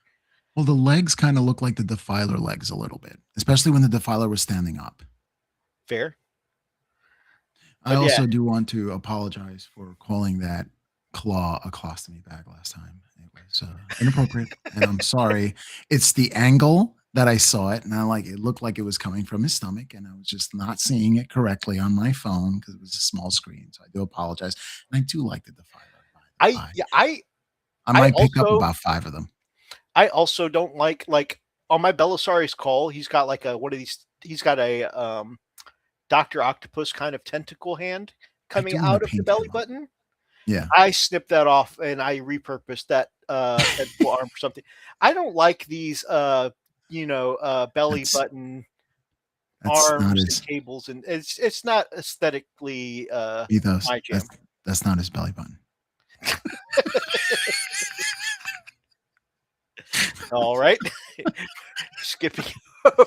Well, the legs kind of look like the Defiler legs a little bit, especially when the Defiler was standing up. Fair. I But yeah, also do want to apologize for calling that claw a colostomy bag last time. It was inappropriate, and I'm sorry. It's the angle that I saw it, and I like it looked like it was coming from his stomach, and I was just not seeing it correctly on my phone because it was a small screen. So I do apologize, and I do like the Defiler by the I by. yeah, I I I might pick up also about 5 of them. I also don't like on my Belisarius call, he's got like a one of these he's got a Dr. Octopus kind of tentacle hand I coming do want to out of the paint belly him up. button. Yeah, I snipped that off and I repurposed that tentacle arm for something. I don't like these belly that's button that's not arms and his cables, and it's not aesthetically ethos. my jam. That's not his belly button. All right. Skipping over.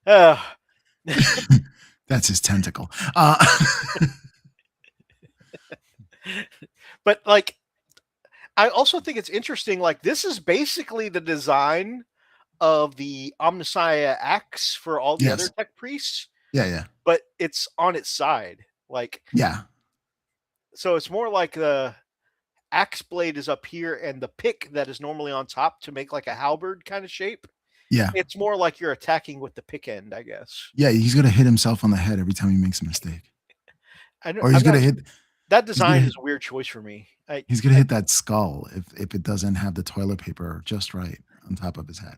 Uh, That's his tentacle. but like I also think it's interesting, like this is basically the design of the Omnissiah axe for all the other Yes. tech priests, Yeah, yeah. but it's on its side. Like Yeah. so it's more like the axe blade is up here and the pick that is normally on top to make like a halberd kind of shape. Yeah. It's more like you're attacking with the pick end, I guess. Yeah, he's gonna hit himself on the head every time he makes a mistake. I know Or I'm not that he's gonna design hit is a weird choice for me. he's gonna hit that skull if it doesn't have the toilet paper just right on top of his head.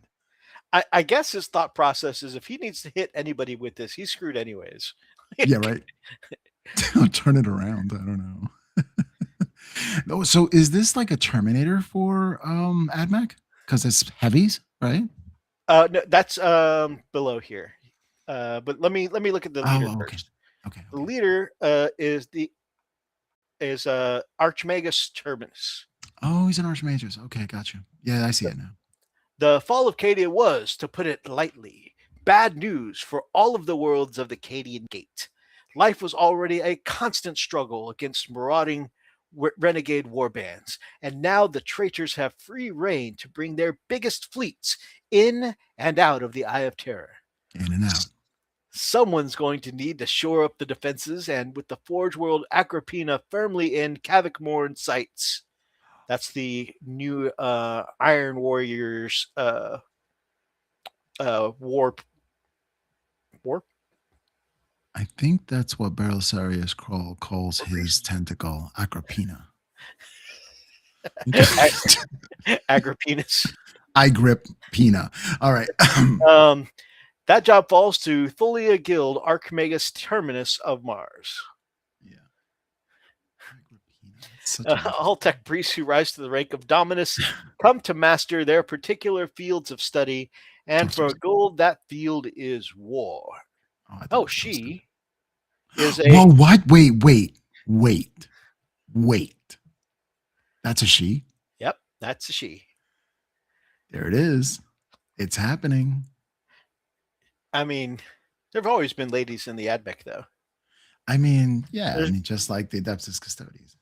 I guess his thought process is if he needs to hit anybody with this, he's screwed anyways. Yeah, right. Turn it around. I don't know. No, so is this like a Terminator for Admech? Because it's heavies, right? No, that's below here. But let me look at the leader Oh, okay. first. Okay, The okay. leader is Archmagus Terminus. Oh, he's an Archmagus. Okay, got you. Yeah, I see it now. The fall of Cadia was, to put it lightly, bad news for all of the worlds of the Cadian Gate. Life was already a constant struggle against marauding renegade warbands, and now the traitors have free reign to bring their biggest fleets in and out of the Eye of Terror. In and out. Someone's going to need to shore up the defenses, and with the Forge World Agrippina firmly in Kavik sights, that's the new Iron Warriors war. I think that's what Belisarius calls his tentacle, Agrippina. Agrippinus. I grip Pina. All right. That job falls to Thulia Guild Archimegus Terminus of Mars. Yeah. Agrippina. All tech priests who rise to the rank of Dominus come to master their particular fields of study, and for gold, that field is war. Oh, she is a. Whoa, what? Wait. That's a she? Yep, that's a she. There it is. It's happening. I mean, there have always been ladies in the Admech, though. I mean, yeah. I mean, just like the Adeptus Custodians,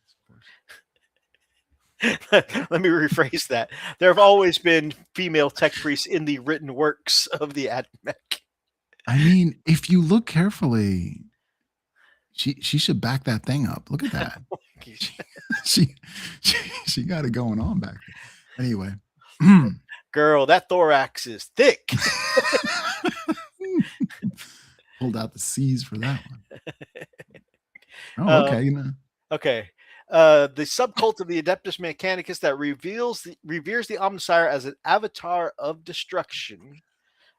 of course. Let me rephrase that. There have always been female tech priests in the written works of the Admech. I mean, if you look carefully, she should back that thing up. Look at that. she got it going on back there. Anyway. Girl, that thorax is thick. Pulled out the C's for that one. Oh, okay. Okay. The subcult of the Adeptus Mechanicus that reveres the Omnissiah as an avatar of destruction,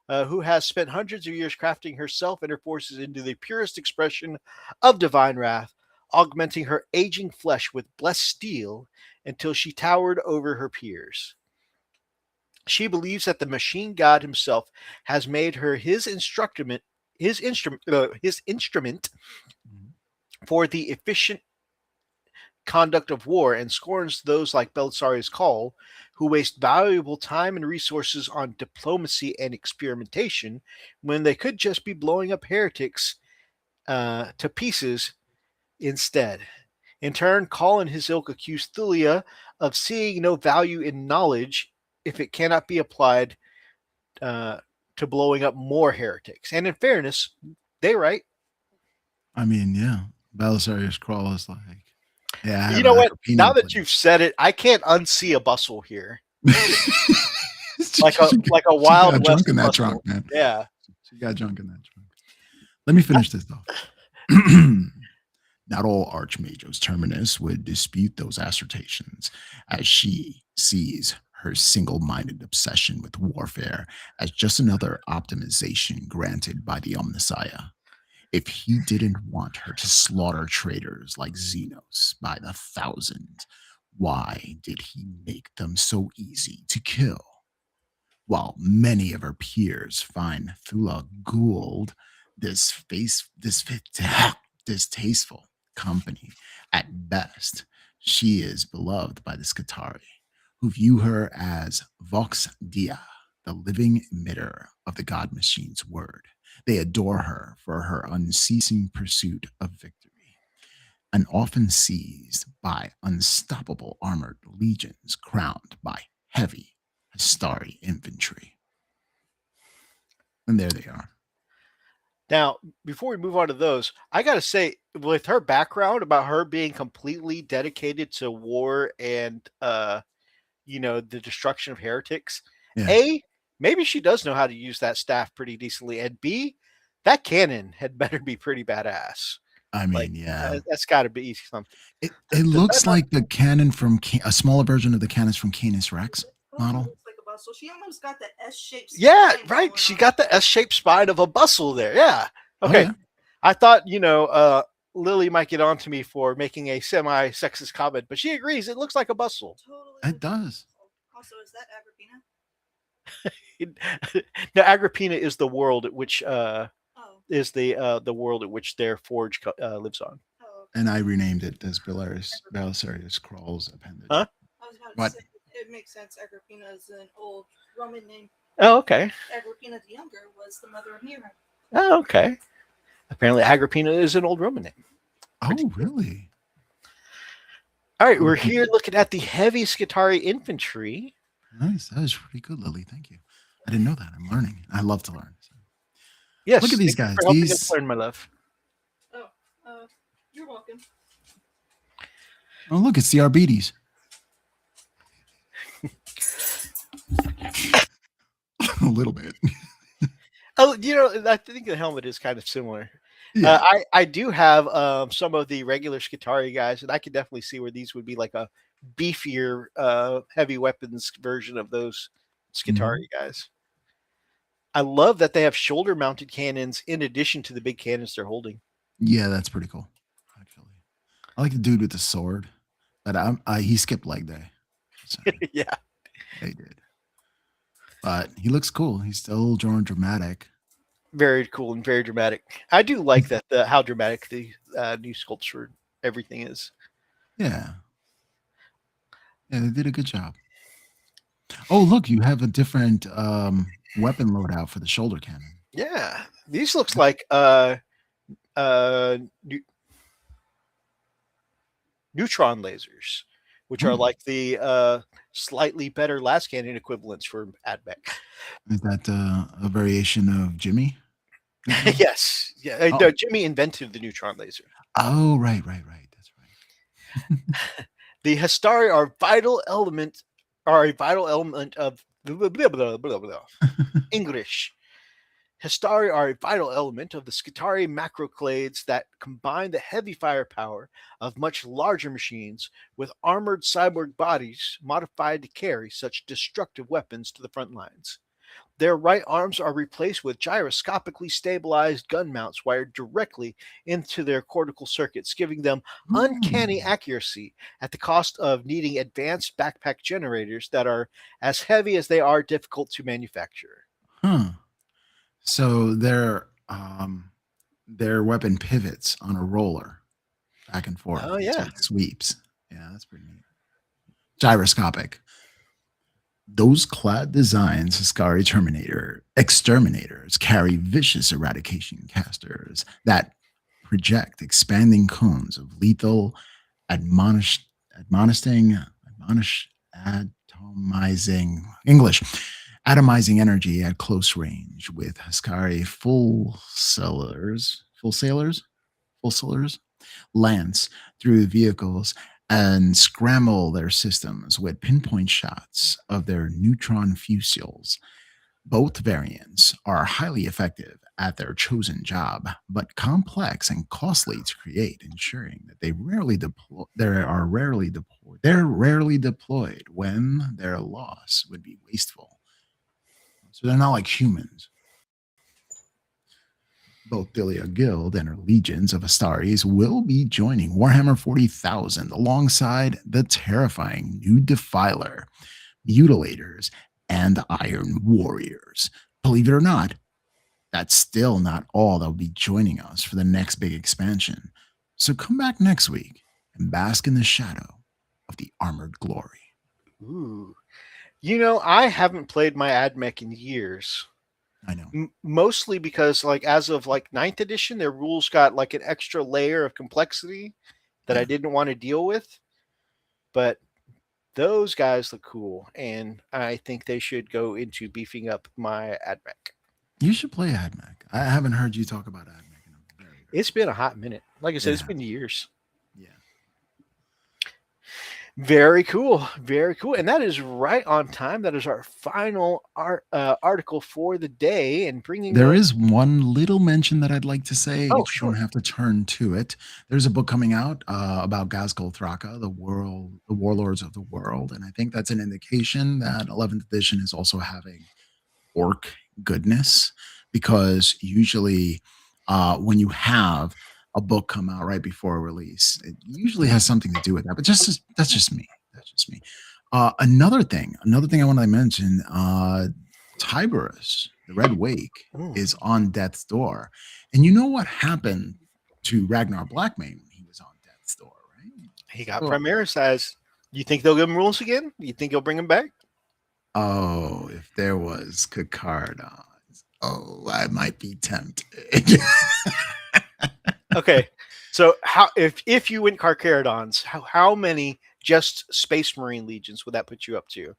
who has spent hundreds of years crafting herself and her forces into the purest expression of divine wrath, augmenting her aging flesh with blessed steel until she towered over her peers. She believes that the machine god himself has made her his instrument for the efficient conduct of war, and scorns those like Belisarius Call, who waste valuable time and resources on diplomacy and experimentation when they could just be blowing up heretics to pieces instead. In turn, Call and his ilk accuse Thulia of seeing no value in knowledge if it cannot be applied uh, to blowing up more heretics. And in fairness, they right. I mean, yeah. Belisarius Crawl is like, yeah, I You have know an what? Agrippina Now to that play. you've said it, I can't unsee a bustle here, she, like a she, like a she got Wild drunk West in that bustle. trunk, man. Yeah. She got drunk in that trunk. Let me finish this though. Not all Archmage's Terminus would dispute those assertions, as she sees her single minded obsession with warfare as just another optimization granted by the Omnissiah. If he didn't want her to slaughter traitors like Xenos by the thousands, why did he make them so easy to kill? While many of her peers find Thula Gould distasteful company, at best, she is beloved by the Skitarii, who view her as Vox Dia, the living emitter of the God Machine's word. They adore her for her unceasing pursuit of victory, and often seized by unstoppable armored legions crowned by heavy Hastari infantry. And there they are. Now, before we move on to those, I got to say, with her background about her being completely dedicated to war and, the destruction of heretics, Yeah, A, maybe she does know how to use that staff pretty decently. And B, that cannon had better be pretty badass. I Like, mean, yeah. that's got to be something. It Does that looks not? like the cannon from a smaller version of the cannons from Canis Rex model. Looks like a bustle. She almost got the S-shaped. Yeah, spine right. going She on. got the S-shaped spine of a bustle there. Yeah. Oh Okay. yeah, I thought, Lily might get on to me for making a semi-sexist comment, but she agrees. It looks like a bustle. Totally. it does. Also, is that Agrippina? Now, Agrippina is the world at which Oh. is the world at which their forge lives on. Oh. Okay. And I renamed it as Belisarius Crawl's appendage. Huh? I was about What? to say it makes sense. Agrippina is an old Roman name. Oh, okay. Agrippina the Younger was the mother of Nero. Oh, okay. Apparently, Agrippina is an old Roman name. Oh, really? All right, we're here looking at the heavy Skitarii infantry. Nice. That was pretty good, Lily. Thank you. I didn't know that. I'm learning. I love to learn. So. Yes, Look at these thank you guys. for helping These us learn, my love. Oh, you're welcome. Oh, look, it's the Arbites. A little bit. Oh, I think the helmet is kind of similar. Yeah. I do have some of the regular Skitarii guys, and I can definitely see where these would be like a beefier heavy weapons version of those Skitarii guys. I love that they have shoulder mounted cannons in addition to the big cannons they're holding. Yeah, that's pretty cool. Actually, I like the dude with the sword, but he skipped leg day. So Yeah, they did. But he looks cool. He's still drawing dramatic. very cool and very dramatic. I do like that how dramatic the new sculpture everything is. Yeah. Yeah, they did a good job. Oh, look, you have a different weapon loadout for the shoulder cannon. Yeah, these looks like neutron lasers, which are like the slightly better last cannon equivalents for Admech. Is that a variation of Jimmy? Yes, yeah. Oh. No, Jimmy invented the neutron laser. Oh, right. That's right. The Hastari are a vital element of blah, blah, blah, blah, blah. English. Hastari are a vital element of the Skitarii macroclades that combine the heavy firepower of much larger machines with armored cyborg bodies modified to carry such destructive weapons to the front lines. Their right arms are replaced with gyroscopically stabilized gun mounts wired directly into their cortical circuits, giving them uncanny accuracy at the cost of needing advanced backpack generators that are as heavy as they are difficult to manufacture. Huh. So their weapon pivots on a roller back and forth. Oh, yeah. So it sweeps. Yeah, that's pretty neat. Gyroscopic. Those clad designs, Ascari exterminators carry vicious eradication casters that project expanding cones of lethal atomizing energy at close range with Haskari full sailors lance through vehicles and scramble their systems with pinpoint shots of their neutron fusiles. Both variants are highly effective at their chosen job, but complex and costly to create, ensuring that they're rarely deployed when their loss would be wasteful. So they're not like humans. Both Delia Guild and her legions of Astaris will be joining Warhammer 40,000 alongside the terrifying new Defiler, Mutilators, and Iron Warriors. Believe it or not, that's still not all that will be joining us for the next big expansion. So come back next week and bask in the shadow of the Armored Glory. Ooh. I haven't played my Admech in years. I know. Mostly because, as of 9th edition, their rules got an extra layer of complexity that I didn't want to deal with. But those guys look cool, and I think they should go into beefing up my Admech. You should play Admech. I haven't heard you talk about Admech in a very It's been a hot minute. Like I said, it's been years. Yeah. Very cool. Very cool. And that is right on time. That is our final article for the day. And there is one little mention that I'd like to say. Oh, you sure. don't have to turn to it. There's a book coming out about Ghazghkull Thraka, the warlords of the world. And I think that's an indication that 11th edition is also having orc goodness, because usually when you have a book come out right before a release, it usually has something to do with that. But that's just me. Another thing I wanted to mention, Tiberius, the Red Wake, is on death's door. And you know what happened to Ragnar Blackmane when he was on death's door, right? He got Primaris. You think they'll give him rules again? You think he'll bring him back? Oh, if there was Cacardons, I might be tempted. Okay, so if you went Carcharodons, how many just Space Marine legions would that put you up to?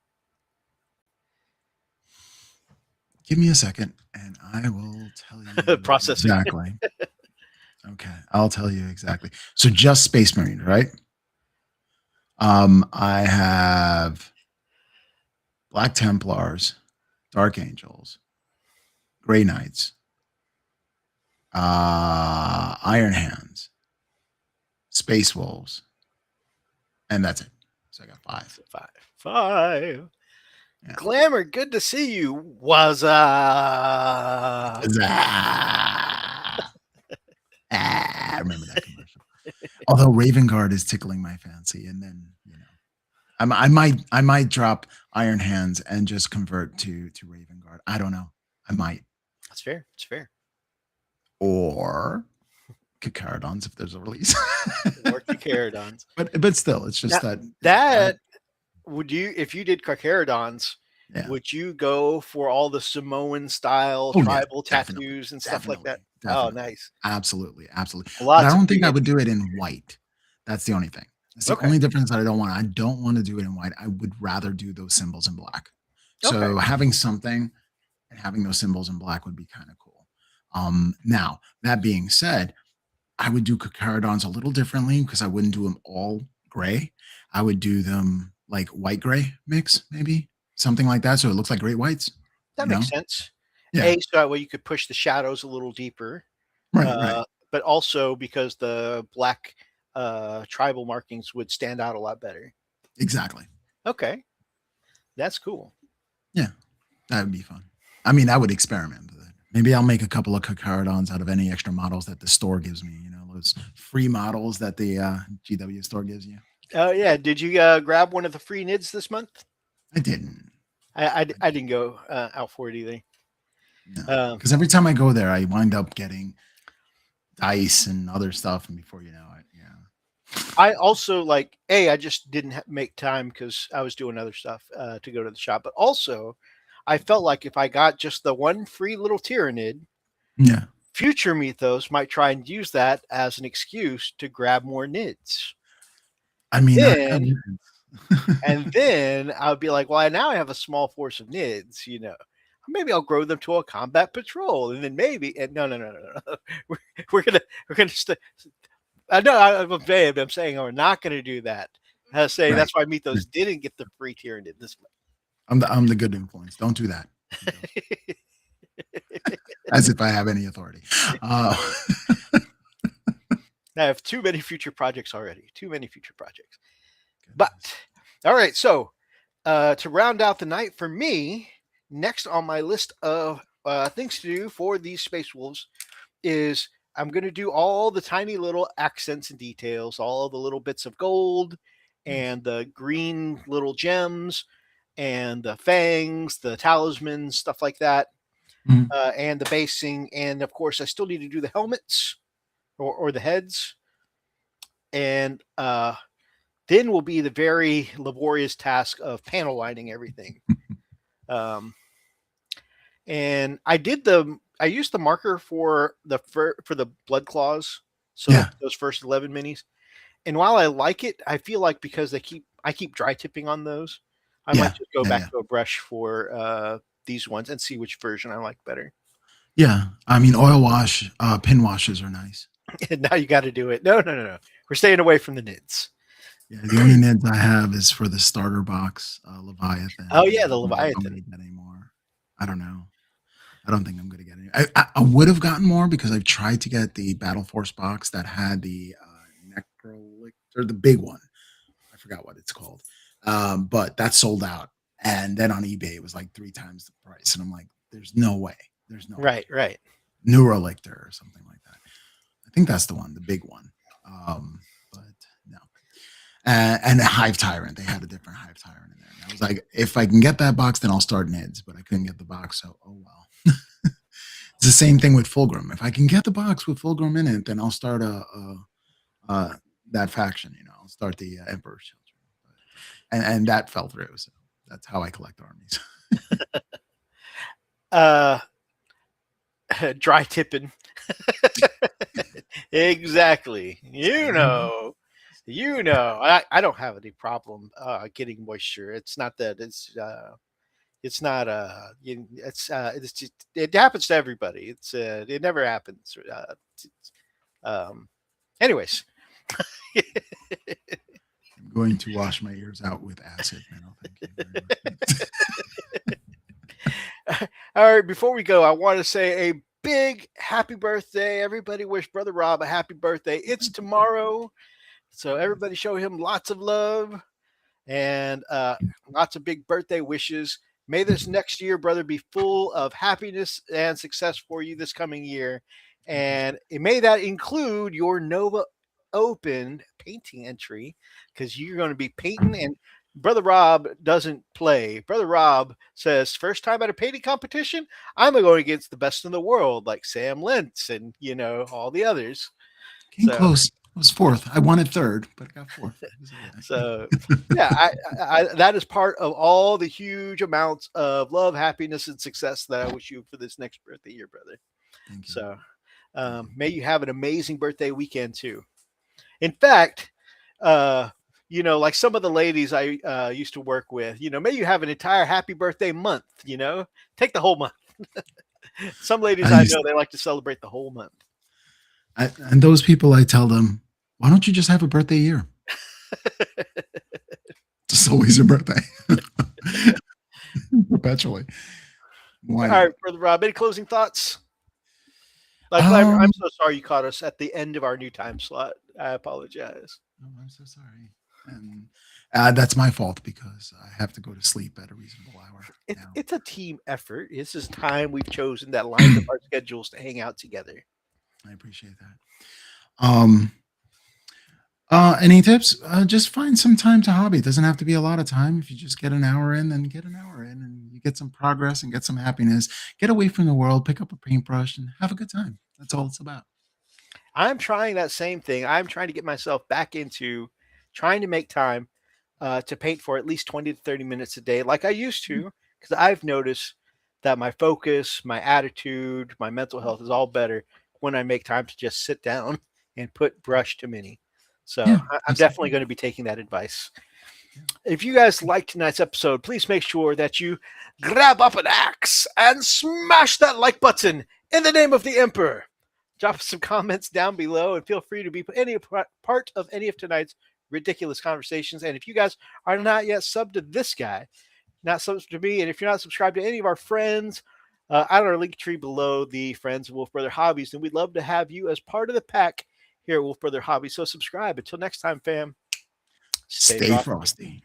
Give me a second, and I will tell you Processing. exactly. Okay, I'll tell you exactly. So just Space Marine, right? I have Black Templars, Dark Angels, Grey Knights, Iron Hands, Space Wolves, and that's it. So I got five. Yeah. Glamour, good to see you. Was I remember that commercial. Although Raven Guard is tickling my fancy, and then I might drop Iron Hands and just convert to Raven Guard. I don't know. I might. That's fair. It's fair. Or Cacardons if there's a release. Or Cacardons. But still, it's just that would you, if you did Cacardons, would you go for all the Samoan style tribal tattoos and stuff like that? Definitely. Oh, nice. Absolutely. But I don't think I would do it in white. That's the only thing. That's the only difference that I don't want. I don't want to do it in white. I would rather do those symbols in black. So having something and having those symbols in black would be kind of cool. Now, that being said, I would do Cacardons a little differently, because I wouldn't do them all gray. I would do them like white gray mix, maybe something like that. So it looks like great whites. That makes sense. Yeah. So that way you could push the shadows a little deeper. Right. But also because the black tribal markings would stand out a lot better. Exactly. Okay. That's cool. Yeah. That would be fun. I mean, I would experiment with it. Maybe I'll make a couple of Cacardons out of any extra models that the store gives me. Those free models that the GW store gives you. Oh, yeah. Did you grab one of the free NIDs this month? I didn't. I didn't go out for it either. No, because every time I go there, I wind up getting dice and other stuff, and before you know it, I also I just didn't make time because I was doing other stuff to go to the shop. But also, I felt like if I got just the one free little Tyrannid, future Mythos might try and use that as an excuse to grab more NIDs. I mean, Then and then I would be like, well, now I have a small force of nids, Maybe I'll grow them to a combat patrol, and then maybe. And no. We're gonna. I'm saying we're not gonna do that. I say right. that's why Mythos didn't get the free Tyranid this I'm the good influence. Don't do that. As if I have any authority. I have too many future projects already. Too many future projects. But all right, so to round out the night for me, next on my list of things to do for these Space Wolves is I'm going to do all the tiny little accents and details, all the little bits of gold and the green little gems and the fangs, the talismans, stuff like that, and the basing. And of course, I still need to do the helmets or the heads. And then will be the very laborious task of panel lining everything. And I used the marker for the blood claws. So those first 11 minis. And while I like it, I feel like because I keep dry tipping on those, I might just go back to a brush for these ones and see which version I like better. Yeah. I mean, oil wash, pin washes are nice. Now you got to do it. No. We're staying away from the nids. Yeah, the only nids I have is for the starter box, Leviathan. Oh yeah, the Leviathan. I don't need that anymore. I don't know. I don't think I'm going to get any. I would have gotten more because I've tried to get the Battle Force box that had the Necrolictor, the big one. I forgot what it's called. But that sold out. And then on eBay, it was like 3 times the price. And I'm like, there's no way. There's no way. Right. Neurolictor or something like that. I think that's the one, the big one. But no. And a Hive Tyrant. They had a different Hive Tyrant in there. And I was like, if I can get that box, then I'll start Nids. But I couldn't get the box, so oh well. It's the same thing with Fulgrim. If I can get the box with Fulgrim in it, then I'll start that faction. I'll start the Emperor's Children. And that fell through. So that's how I collect armies. Dry tipping. Exactly. I don't have any problem getting moisture. It's not that it's not it's just, it happens to everybody. It never happens. Anyways. I'm going to wash my ears out with acid now. Thank you very much. All right, before we go, I want to say a big happy birthday. Everybody wish Brother Rob a happy birthday. It's tomorrow. So everybody show him lots of love and lots of big birthday wishes. May this next year, brother, be full of happiness and success for you this coming year. And may that include your Nova Open painting entry, because you're going to be painting. And Brother Rob doesn't play. Brother Rob says, first time at a painting competition, I'm going against the best in the world, like Sam Lentz and, all the others. Came close. I was 4th. I wanted 3rd, but I got 4th. So, yeah, I that is part of all the huge amounts of love, happiness, and success that I wish you for this next birthday year, brother. Thank you. So, may you have an amazing birthday weekend too. In fact, like some of the ladies I used to work with, may you have an entire happy birthday month. Take the whole month. Some ladies I know, they like to celebrate the whole month. And those people, I tell them, why don't you just have a birthday year? Just always your birthday. Perpetually. Why not? All right, Brother Rob, any closing thoughts? I'm so sorry you caught us at the end of our new time slot. I apologize. Oh, I'm so sorry. And that's my fault because I have to go to sleep at a reasonable hour. It's a team effort. This is time we've chosen that lines up our schedules to hang out together. I appreciate that. Any tips? Just find some time to hobby. It doesn't have to be a lot of time. If you just get an hour in, then get an hour in and you get some progress and get some happiness. Get away from the world, pick up a paintbrush and have a good time. That's all it's about. I'm trying that same thing. I'm trying to get myself back into trying to make time to paint for at least 20 to 30 minutes a day like I used to, because I've noticed that my focus, my attitude, my mental health is all better when I make time to just sit down and put brush to mini. So Yeah, I'm definitely going to be taking that advice. If you guys liked tonight's episode, please make sure that you grab up an axe and smash that like button in the name of the Emperor. Drop some comments down below and feel free to be any part of any of tonight's ridiculous conversations. And if you guys are not yet subbed to this guy, not subbed to me, and if you're not subscribed to any of our friends, on our link tree below, the Friends of Wolfbrother Hobbies, then we'd love to have you as part of the pack here at Wolfbrother Hobbies. So subscribe. Until next time, fam. Stay frosty.